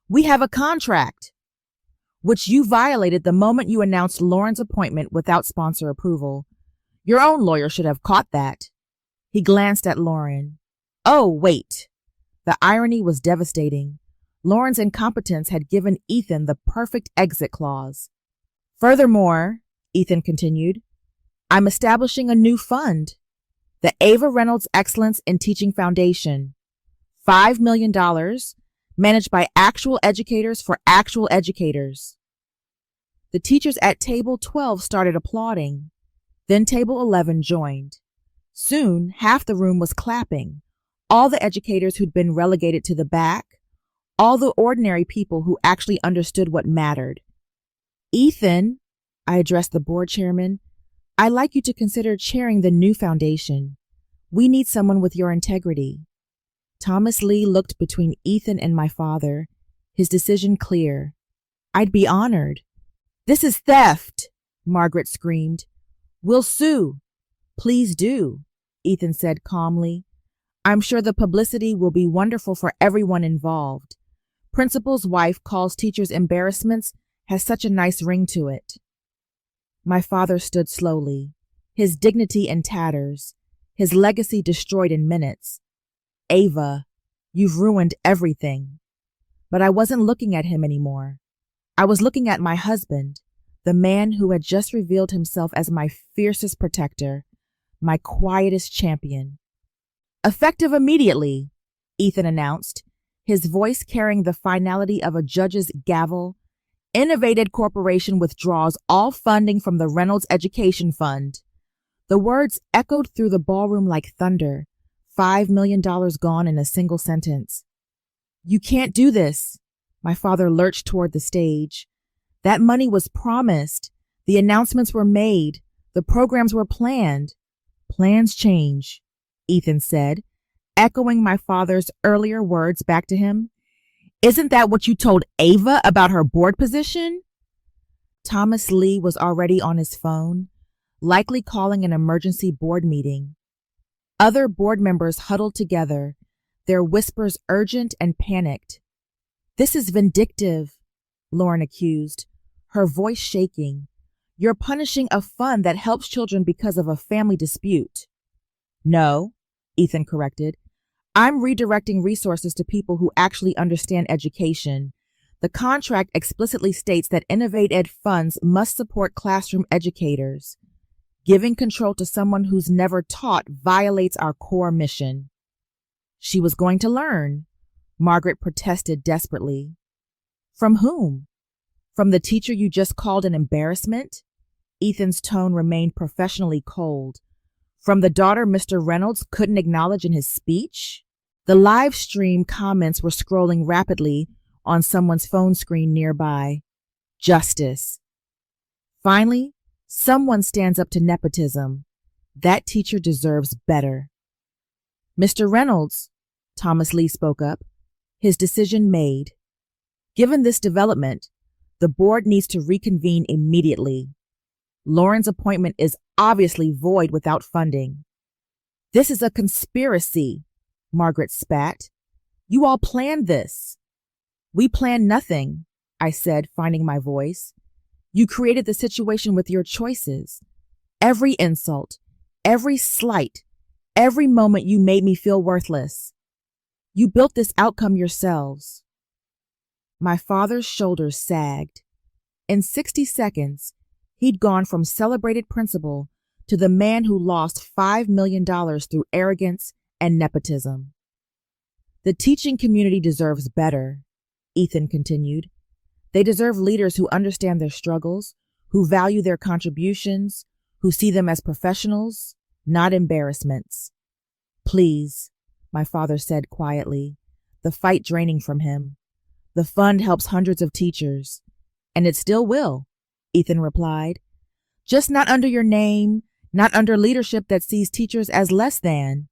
We have a contract, which you violated the moment you announced Lauren's appointment without sponsor approval. Your own lawyer should have caught that. He glanced at Lauren. Oh, wait. The irony was devastating. Lauren's incompetence had given Ethan the perfect exit clause. Furthermore, Ethan continued. I'm establishing a new fund, the Ava Reynolds Excellence in Teaching Foundation. $5 million, managed by actual educators for actual educators. The teachers at table 12 started applauding. Then table 11 joined. Soon, half the room was clapping. All the educators who'd been relegated to the back, all the ordinary people who actually understood what mattered. Ethan, I addressed the board chairman, I'd like you to consider chairing the new foundation. We need someone with your integrity. Thomas Lee looked between Ethan and my father, his decision clear. I'd be honored. This is theft, Margaret screamed. We'll sue. Please do, Ethan said calmly. I'm sure the publicity will be wonderful for everyone involved. Principal's wife calls teachers' embarrassments has such a nice ring to it. My father stood slowly, his dignity in tatters, his legacy destroyed in minutes. Ava, you've ruined everything. But I wasn't looking at him anymore. I was looking at my husband, the man who had just revealed himself as my fiercest protector, my quietest champion. Effective immediately, Ethan announced, his voice carrying the finality of a judge's gavel. Innovated Corporation withdraws all funding from the Reynolds Education Fund. The words echoed through the ballroom like thunder, $5 million gone in a single sentence. You can't do this. My father lurched toward the stage. That money was promised. The announcements were made. The programs were planned. Plans change, Ethan said, echoing my father's earlier words back to him. Isn't that what you told Ava about her board position? Thomas Lee was already on his phone, likely calling an emergency board meeting. Other board members huddled together, their whispers urgent and panicked. This is vindictive, Lauren accused, her voice shaking. You're punishing a fund that helps children because of a family dispute. No, Ethan corrected. I'm redirecting resources to people who actually understand education. The contract explicitly states that Innovated funds must support classroom educators. Giving control to someone who's never taught violates our core mission. She was going to learn, Margaret protested desperately. From whom? From the teacher you just called an embarrassment? Ethan's tone remained professionally cold. From the daughter Mr. Reynolds couldn't acknowledge in his speech? The live stream comments were scrolling rapidly on someone's phone screen nearby. Justice. Finally, someone stands up to nepotism. That teacher deserves better. Mr. Reynolds, Thomas Lee spoke up, his decision made. Given this development, the board needs to reconvene immediately. Lauren's appointment is obviously void without funding. This is a conspiracy, Margaret spat. You all planned this. We planned nothing, I said, finding my voice. You created the situation with your choices. Every insult, every slight, every moment you made me feel worthless. You built this outcome yourselves. My father's shoulders sagged. In 60 seconds, he'd gone from celebrated principal to the man who lost $5 million through arrogance and nepotism. The teaching community deserves better, Ethan continued. They deserve leaders who understand their struggles, who value their contributions, who see them as professionals, not embarrassments. Please, my father said quietly, the fight draining from him. The fund helps hundreds of teachers, and it still will, Ethan replied. Just not under your name, not under leadership that sees teachers as less than.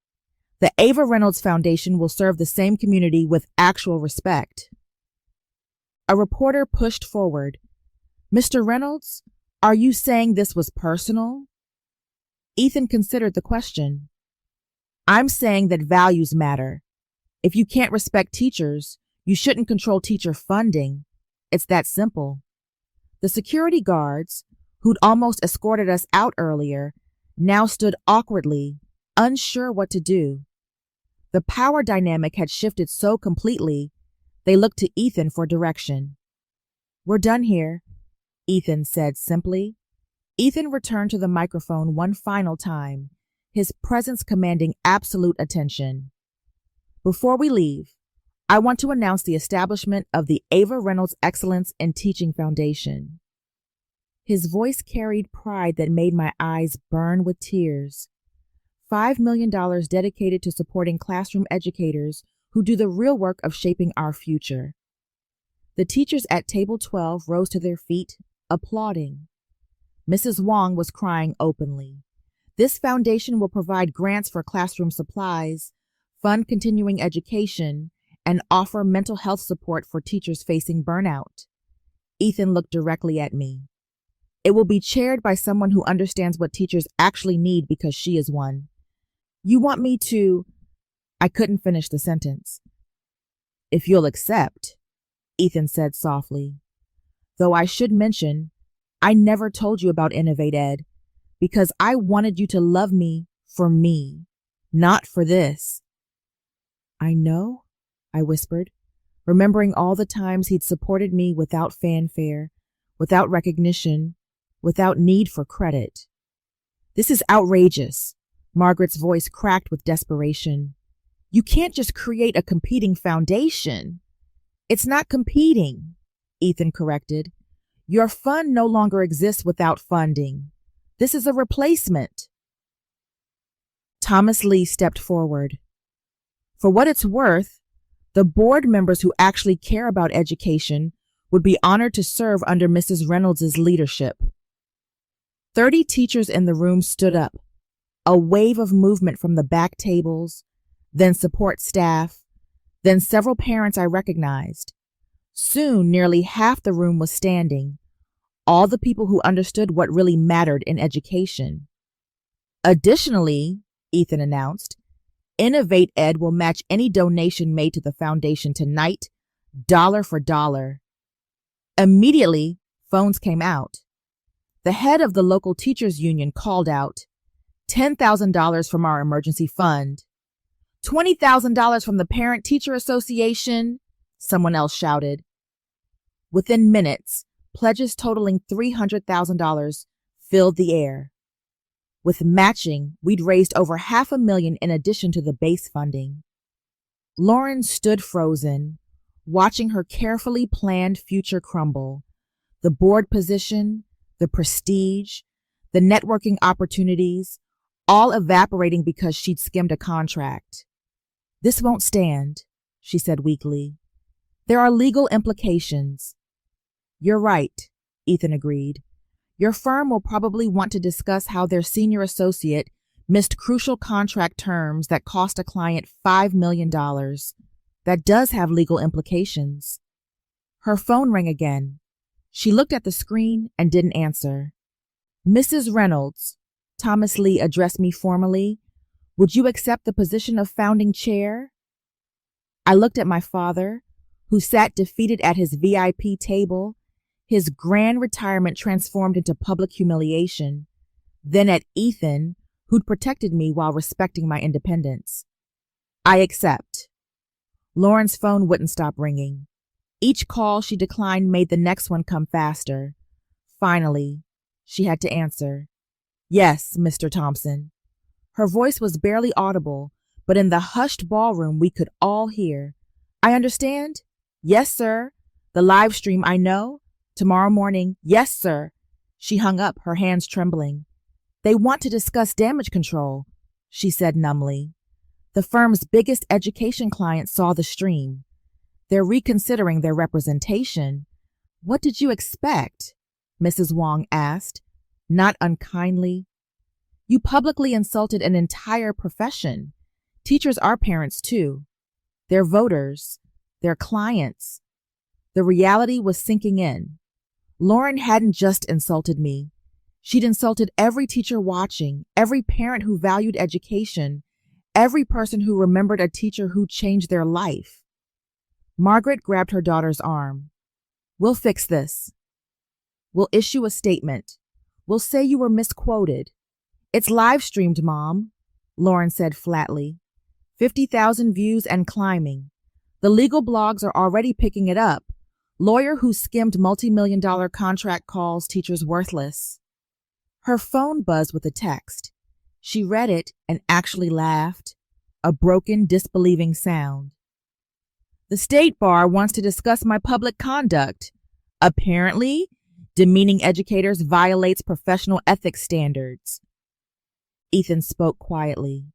The Ava Reynolds Foundation will serve the same community with actual respect. A reporter pushed forward. Mr. Reynolds, are you saying this was personal? Ethan considered the question. I'm saying that values matter. If you can't respect teachers, you shouldn't control teacher funding. It's that simple. The security guards, who'd almost escorted us out earlier, now stood awkwardly, unsure what to do. The power dynamic had shifted so completely, they looked to Ethan for direction. We're done here, Ethan said simply. Ethan returned to the microphone one final time, his presence commanding absolute attention. Before we leave, I want to announce the establishment of the Ava Reynolds Excellence in Teaching Foundation. His voice carried pride that made my eyes burn with tears. $5 million dedicated to supporting classroom educators who do the real work of shaping our future. The teachers at table 12 rose to their feet, applauding. Mrs. Wong was crying openly. This foundation will provide grants for classroom supplies, fund continuing education, and offer mental health support for teachers facing burnout. Ethan looked directly at me. It will be chaired by someone who understands what teachers actually need because she is one. You want me to... I couldn't finish the sentence. If you'll accept, Ethan said softly. Though I should mention, I never told you about Innovate Ed because I wanted you to love me for me, not for this. I know, I whispered, remembering all the times he'd supported me without fanfare, without recognition, without need for credit. This is outrageous. Margaret's voice cracked with desperation. You can't just create a competing foundation. It's not competing, Ethan corrected. Your fund no longer exists without funding. This is a replacement. Thomas Lee stepped forward. For what it's worth, the board members who actually care about education would be honored to serve under Mrs. Reynolds' leadership. 30 teachers in the room stood up, a wave of movement from the back tables, then support staff, then several parents I recognized. Soon, nearly half the room was standing, all the people who understood what really mattered in education. Additionally, Ethan announced, Innovate Ed will match any donation made to the foundation tonight, dollar for dollar. Immediately, phones came out. The head of the local teachers union called out, $10,000 from our emergency fund. $20,000 from the Parent Teacher Association, someone else shouted. Within minutes, pledges totaling $300,000 filled the air. With matching, we'd raised over $500,000 in addition to the base funding. Lauren stood frozen, watching her carefully planned future crumble. The board position, the prestige, the networking opportunities, all evaporating because she'd skimmed a contract. This won't stand, she said weakly. There are legal implications. You're right, Ethan agreed. Your firm will probably want to discuss how their senior associate missed crucial contract terms that cost a client $5 million. That does have legal implications. Her phone rang again. She looked at the screen and didn't answer. Mrs. Reynolds, Thomas Lee addressed me formally. Would you accept the position of founding chair? I looked at my father, who sat defeated at his VIP table, his grand retirement transformed into public humiliation, then at Ethan, who'd protected me while respecting my independence. I accept. Lauren's phone wouldn't stop ringing. Each call she declined made the next one come faster. Finally, she had to answer. Yes, Mr. Thompson. Her voice was barely audible, but in the hushed ballroom we could all hear. I understand? Yes, sir. The live stream, I know. Tomorrow morning. Yes, sir. She hung up, her hands trembling. They want to discuss damage control, she said numbly. The firm's biggest education client saw the stream. They're reconsidering their representation. What did you expect? Mrs. Wong asked, not unkindly. You publicly insulted an entire profession. Teachers are parents too. They're voters. They're clients. The reality was sinking in. Lauren hadn't just insulted me. She'd insulted every teacher watching, every parent who valued education, every person who remembered a teacher who changed their life. Margaret grabbed her daughter's arm. We'll fix this. We'll issue a statement. We'll say you were misquoted. It's live streamed, Mom, Lauren said flatly. 50,000 views and climbing. The legal blogs are already picking it up. Lawyer who skimmed multi-million-dollar contract calls teachers worthless. Her phone buzzed with a text. She read it and actually laughed, a broken, disbelieving sound. The State Bar wants to discuss my public conduct. Apparently, demeaning educators violates professional ethics standards. Ethan spoke quietly.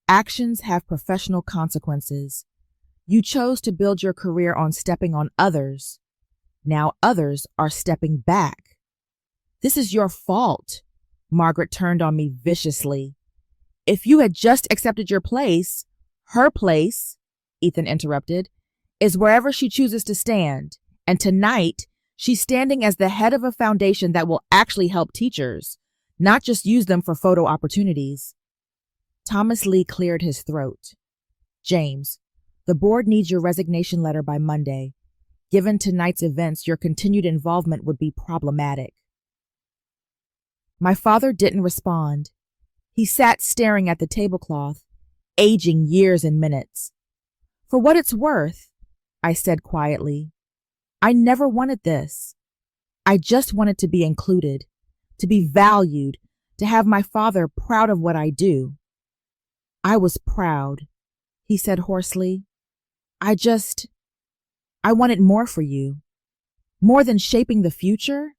Actions have professional consequences. You chose to build your career on stepping on others. Now others are stepping back. This is your fault. Margaret turned on me viciously. If you had just accepted your place, her place, Ethan interrupted, is wherever she chooses to stand. And tonight, she's standing as the head of a foundation that will actually help teachers, not just use them for photo opportunities. Thomas Lee cleared his throat. James, the board needs your resignation letter by Monday. Given tonight's events, your continued involvement would be problematic. My father didn't respond. He sat staring at the tablecloth, aging years and minutes. For what it's worth, I said quietly, I never wanted this. I just wanted to be included, to be valued, to have my father proud of what I do. I was proud, he said hoarsely. I wanted more for you. More than shaping the future.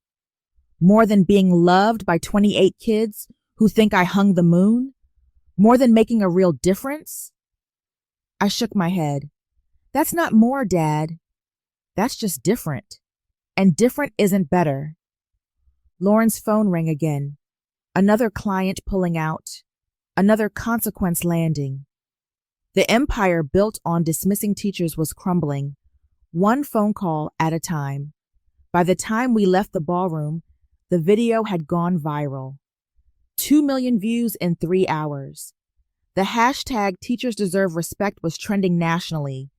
More than being loved by 28 kids who think I hung the moon. More than making a real difference. I shook my head. That's not more, Dad. That's just different. And different isn't better. Lauren's phone rang again. Another client pulling out. Another consequence landing. The empire built on dismissing teachers was crumbling, one phone call at a time. By the time we left the ballroom, the video had gone viral. 2 million views in 3 hours. The hashtag Teachers Deserve Respect was trending nationally.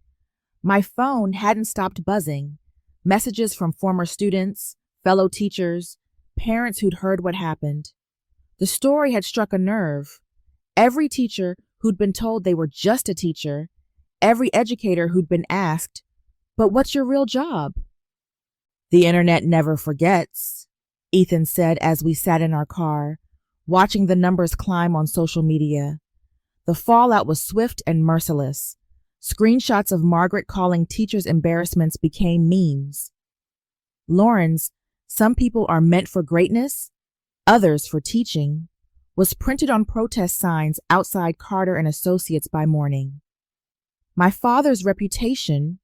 My phone hadn't stopped buzzing. Messages from former students, fellow teachers, parents who'd heard what happened. The story had struck a nerve. Every teacher who'd been told they were just a teacher, every educator who'd been asked, but what's your real job? The internet never forgets, Ethan said as we sat in our car, watching the numbers climb on social media. The fallout was swift and merciless. Screenshots of Margaret calling teachers' embarrassments became memes. Lauren's "Some people are meant for greatness, others for teaching" was printed on protest signs outside Carter and Associates by morning. My father's reputation,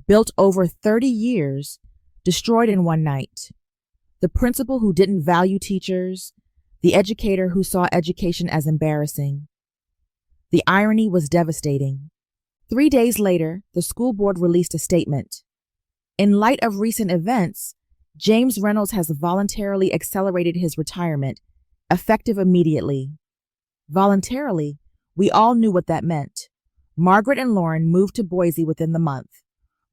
built over 30 years, destroyed in one night. The principal who didn't value teachers, the educator who saw education as embarrassing. The irony was devastating. 3 days later, the school board released a statement. In light of recent events, James Reynolds has voluntarily accelerated his retirement, effective immediately. Voluntarily, we all knew what that meant. Margaret and Lauren moved to Boise within the month.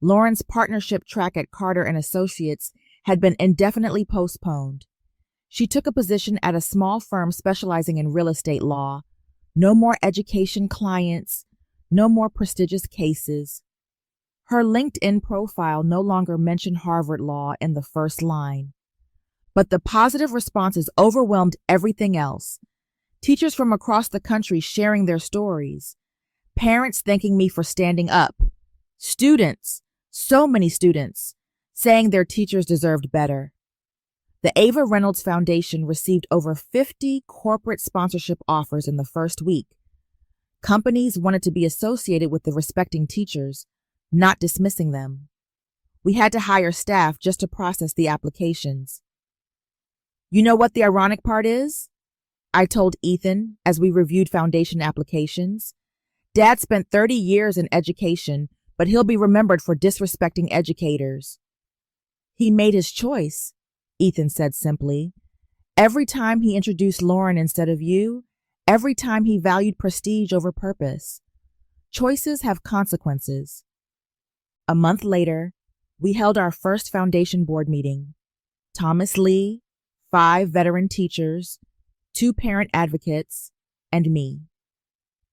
Lauren's partnership track at Carter and Associates had been indefinitely postponed. She took a position at a small firm specializing in real estate law. No more education clients, no more prestigious cases. Her LinkedIn profile no longer mentioned Harvard Law in the first line. But the positive responses overwhelmed everything else. Teachers from across the country sharing their stories. Parents thanking me for standing up. Students, so many students, saying their teachers deserved better. The Ava Reynolds Foundation received over 50 corporate sponsorship offers in the first week. Companies wanted to be associated with the respecting teachers, not dismissing them. We had to hire staff just to process the applications. You know what the ironic part is? I told Ethan as we reviewed foundation applications. Dad spent 30 years in education, but he'll be remembered for disrespecting educators. He made his choice, Ethan said simply. Every time he introduced Lauren instead of you, every time he valued prestige over purpose. Choices have consequences. A month later, we held our first foundation board meeting. Thomas Lee, 5 veteran teachers, 2 parent advocates, and me.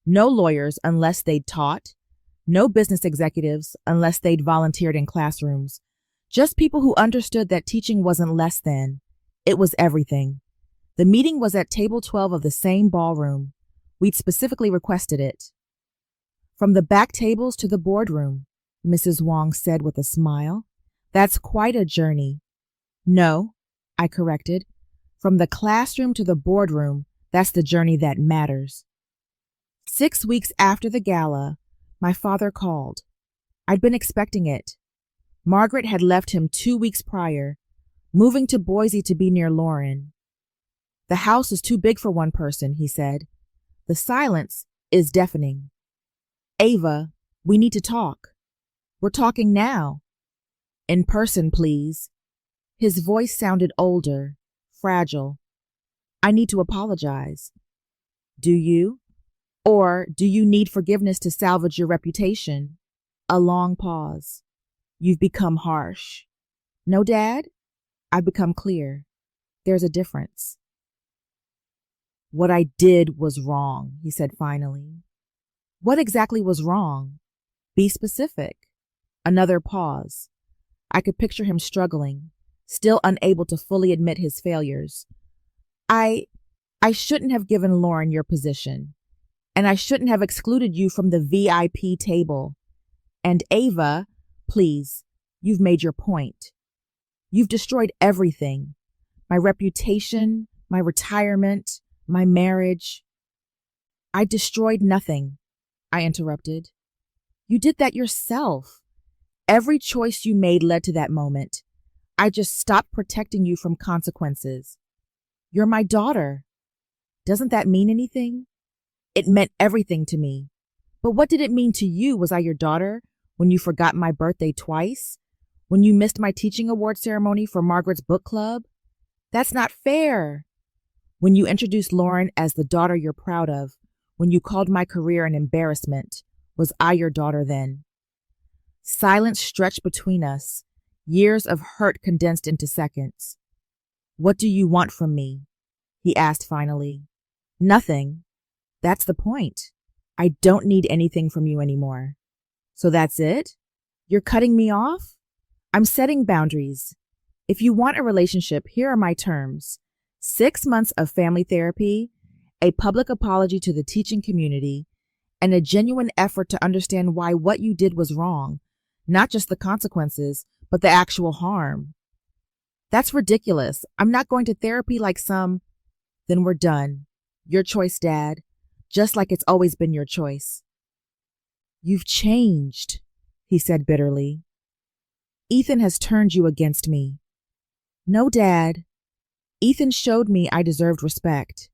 No lawyers unless they'd taught, no business executives unless they'd volunteered in classrooms, just people who understood that teaching wasn't less than, it was everything. The meeting was at table 12 of the same ballroom. We'd specifically requested it. From the back tables to the boardroom, Mrs. Wong said with a smile. That's quite a journey. No, I corrected. From the classroom to the boardroom, that's the journey that matters. 6 weeks after the gala, my father called. I'd been expecting it. Margaret had left him 2 weeks prior, moving to Boise to be near Lauren. The house is too big for one person, he said. The silence is deafening. Ava, we need to talk. We're talking now. In person, please. His voice sounded older, fragile. I need to apologize. Do you? Or do you need forgiveness to salvage your reputation? A long pause. You've become harsh. No, Dad? I've become clear. There's a difference. What I did was wrong, he said finally. What exactly was wrong? Be specific. Another pause. I could picture him struggling, still unable to fully admit his failures. I shouldn't have given Lauren your position, and I shouldn't have excluded you from the VIP table. And Ava, please, you've made your point. You've destroyed everything. My reputation, my retirement, my marriage. I destroyed nothing, I interrupted. You did that yourself. Every choice you made led to that moment. I just stopped protecting you from consequences. You're my daughter. Doesn't that mean anything? It meant everything to me. But what did it mean to you? Was I your daughter when you forgot my birthday twice? When you missed my teaching award ceremony for Margaret's book club? That's not fair. When you introduced Lauren as the daughter you're proud of, when you called my career an embarrassment, was I your daughter then? Silence stretched between us, years of hurt condensed into seconds. What do you want from me? He asked finally. Nothing. That's the point. I don't need anything from you anymore. So that's it? You're cutting me off? I'm setting boundaries. If you want a relationship, here are my terms. 6 months of family therapy, a public apology to the teaching community, and a genuine effort to understand why what you did was wrong, not just the consequences, but the actual harm. That's ridiculous. I'm not going to therapy like some. Then we're done. Your choice, Dad, just like it's always been your choice. You've changed, he said bitterly. Ethan has turned you against me. No, Dad. Ethan showed me I deserved respect.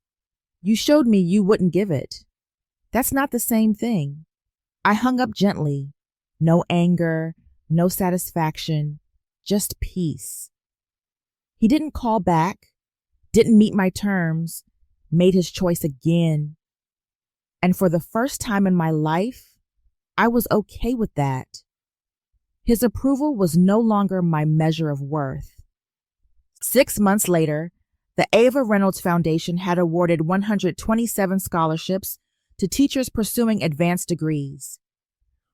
You showed me you wouldn't give it. That's not the same thing. I hung up gently. No anger, no satisfaction, just peace. He didn't call back, didn't meet my terms, made his choice again. And for the first time in my life, I was okay with that. His approval was no longer my measure of worth. 6 months later, the Ava Reynolds Foundation had awarded 127 scholarships to teachers pursuing advanced degrees.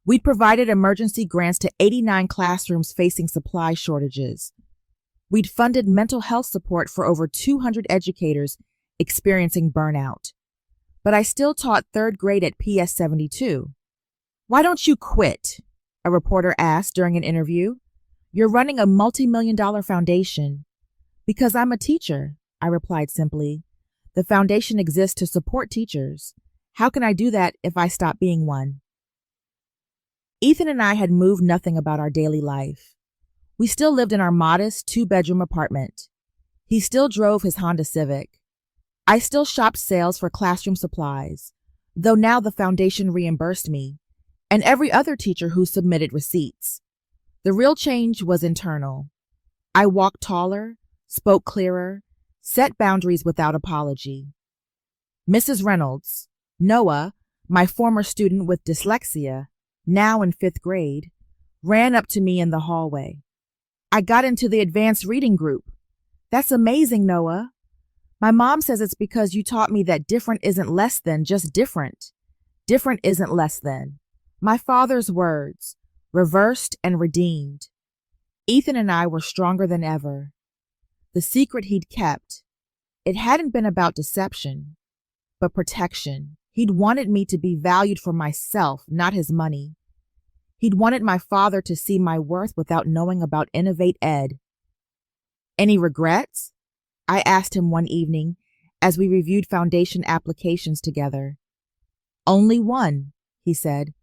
We'd provided emergency grants to 89 classrooms facing supply shortages. We'd funded mental health support for over 200 educators experiencing burnout. But I still taught 3rd grade at PS 72. Why don't you quit? A reporter asked during an interview. You're running a multi-million-dollar foundation. Because I'm a teacher, I replied simply. The foundation exists to support teachers. How can I do that if I stop being one? Ethan and I had moved nothing about our daily life. We still lived in our modest 2-bedroom apartment. He still drove his Honda Civic. I still shopped sales for classroom supplies, though now the foundation reimbursed me, and every other teacher who submitted receipts. The real change was internal. I walked taller, spoke clearer, set boundaries without apology. Mrs. Reynolds, Noah, my former student with dyslexia, now in 5th grade, ran up to me in the hallway. I got into the advanced reading group. That's amazing, Noah. My mom says it's because you taught me that different isn't less than, just different. Different isn't less than. My father's words, reversed and redeemed. Ethan and I were stronger than ever. The secret he'd kept, It hadn't been about deception, but protection. He'd wanted me to be valued for myself, not his money. He'd wanted my father to see my worth without knowing about Innovate Ed. Any regrets? I asked him one evening as we reviewed foundation applications together. Only one, he said.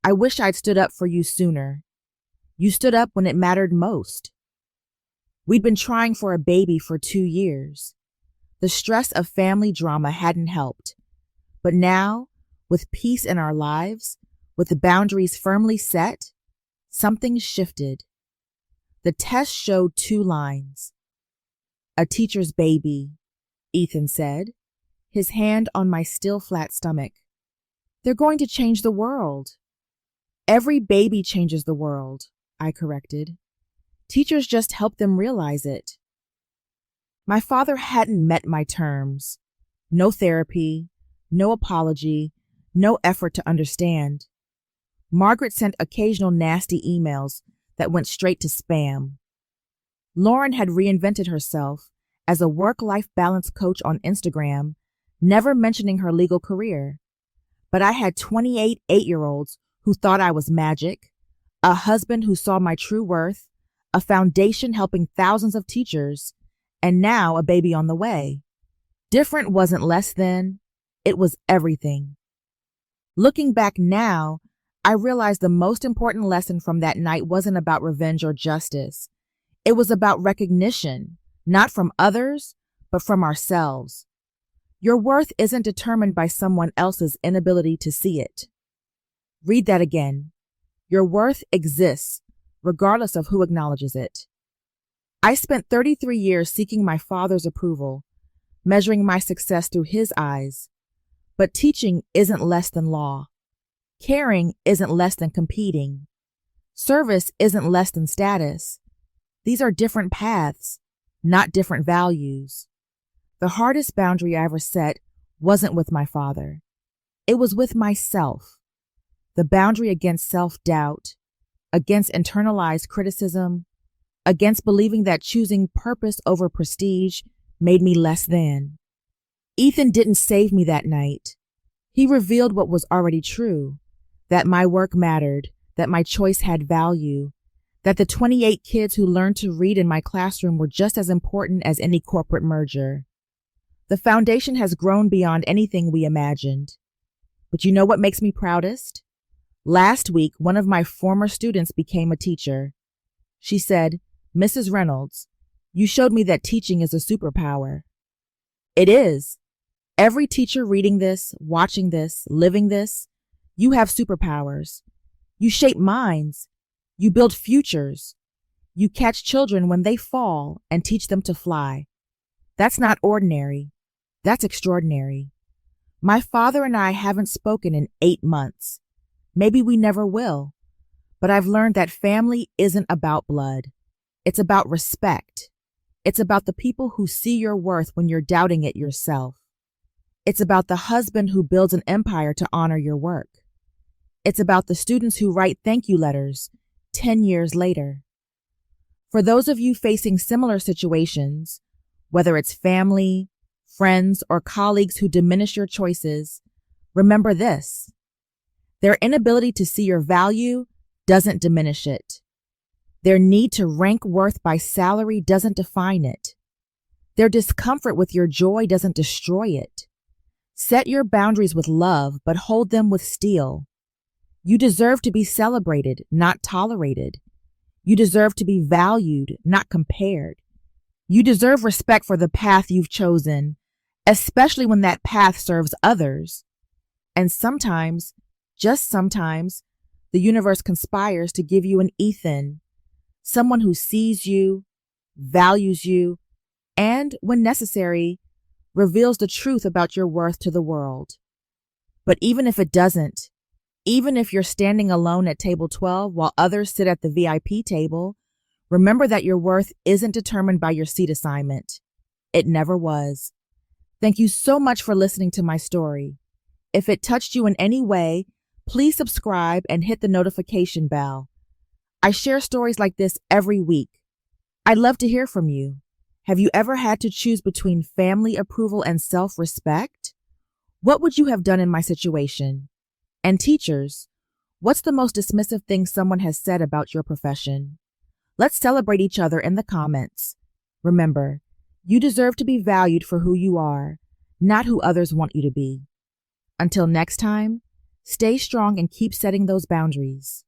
I wish I'd stood up for you sooner. You stood up when it mattered most. We'd been trying for a baby for 2 years. The stress of family drama hadn't helped. But now, with peace in our lives, with the boundaries firmly set, something shifted. The test showed 2 lines. A teacher's baby, Ethan said, his hand on my still flat stomach. They're going to change the world. Every baby changes the world, I corrected. Teachers just help them realize it. My father hadn't met my terms. No therapy, no apology, no effort to understand. Margaret sent occasional nasty emails that went straight to spam. Lauren had reinvented herself as a work-life balance coach on Instagram, never mentioning her legal career. But I had 28 8-year-olds who thought I was magic, a husband who saw my true worth, a foundation helping thousands of teachers, and now a baby on the way. Different wasn't less than, it was everything. Looking back now, I realized the most important lesson from that night wasn't about revenge or justice. It was about recognition, not from others, but from ourselves. Your worth isn't determined by someone else's inability to see it. Read that again. Your worth exists, regardless of who acknowledges it. I spent 33 years seeking my father's approval, measuring my success through his eyes. But teaching isn't less than law. Caring isn't less than competing. Service isn't less than status. These are different paths, not different values. The hardest boundary I ever set wasn't with my father. It was with myself. The boundary against self-doubt, against internalized criticism, against believing that choosing purpose over prestige made me less than. Ethan didn't save me that night. He revealed what was already true, that my work mattered, that my choice had value, that the 28 kids who learned to read in my classroom were just as important as any corporate merger. The foundation has grown beyond anything we imagined. But you know what makes me proudest? Last week, one of my former students became a teacher. She said, "Mrs. Reynolds, you showed me that teaching is a superpower." It is. Every teacher reading this, watching this, living this, you have superpowers. You shape minds. You build futures. You catch children when they fall and teach them to fly. That's not ordinary. That's extraordinary. My father and I haven't spoken in 8 months. Maybe we never will. But I've learned that family isn't about blood. It's about respect. It's about the people who see your worth when you're doubting it yourself. It's about the husband who builds an empire to honor your work. It's about the students who write thank you letters 10 years later. For those of you facing similar situations, whether it's family, friends, or colleagues who diminish your choices, remember this. Their inability to see your value doesn't diminish it. Their need to rank worth by salary doesn't define it. Their discomfort with your joy doesn't destroy it. Set your boundaries with love, but hold them with steel. You deserve to be celebrated, not tolerated. You deserve to be valued, not compared. You deserve respect for the path you've chosen, especially when that path serves others. And sometimes, just sometimes, the universe conspires to give you an Ethan, someone who sees you, values you, and, when necessary, reveals the truth about your worth to the world. But even if it doesn't, even if you're standing alone at table 12 while others sit at the VIP table, remember that your worth isn't determined by your seat assignment. It never was. Thank you so much for listening to my story. If it touched you in any way, please subscribe and hit the notification bell. I share stories like this every week. I'd love to hear from you. Have you ever had to choose between family approval and self-respect? What would you have done in my situation? And teachers, what's the most dismissive thing someone has said about your profession? Let's celebrate each other in the comments. Remember, you deserve to be valued for who you are, not who others want you to be. Until next time, stay strong and keep setting those boundaries.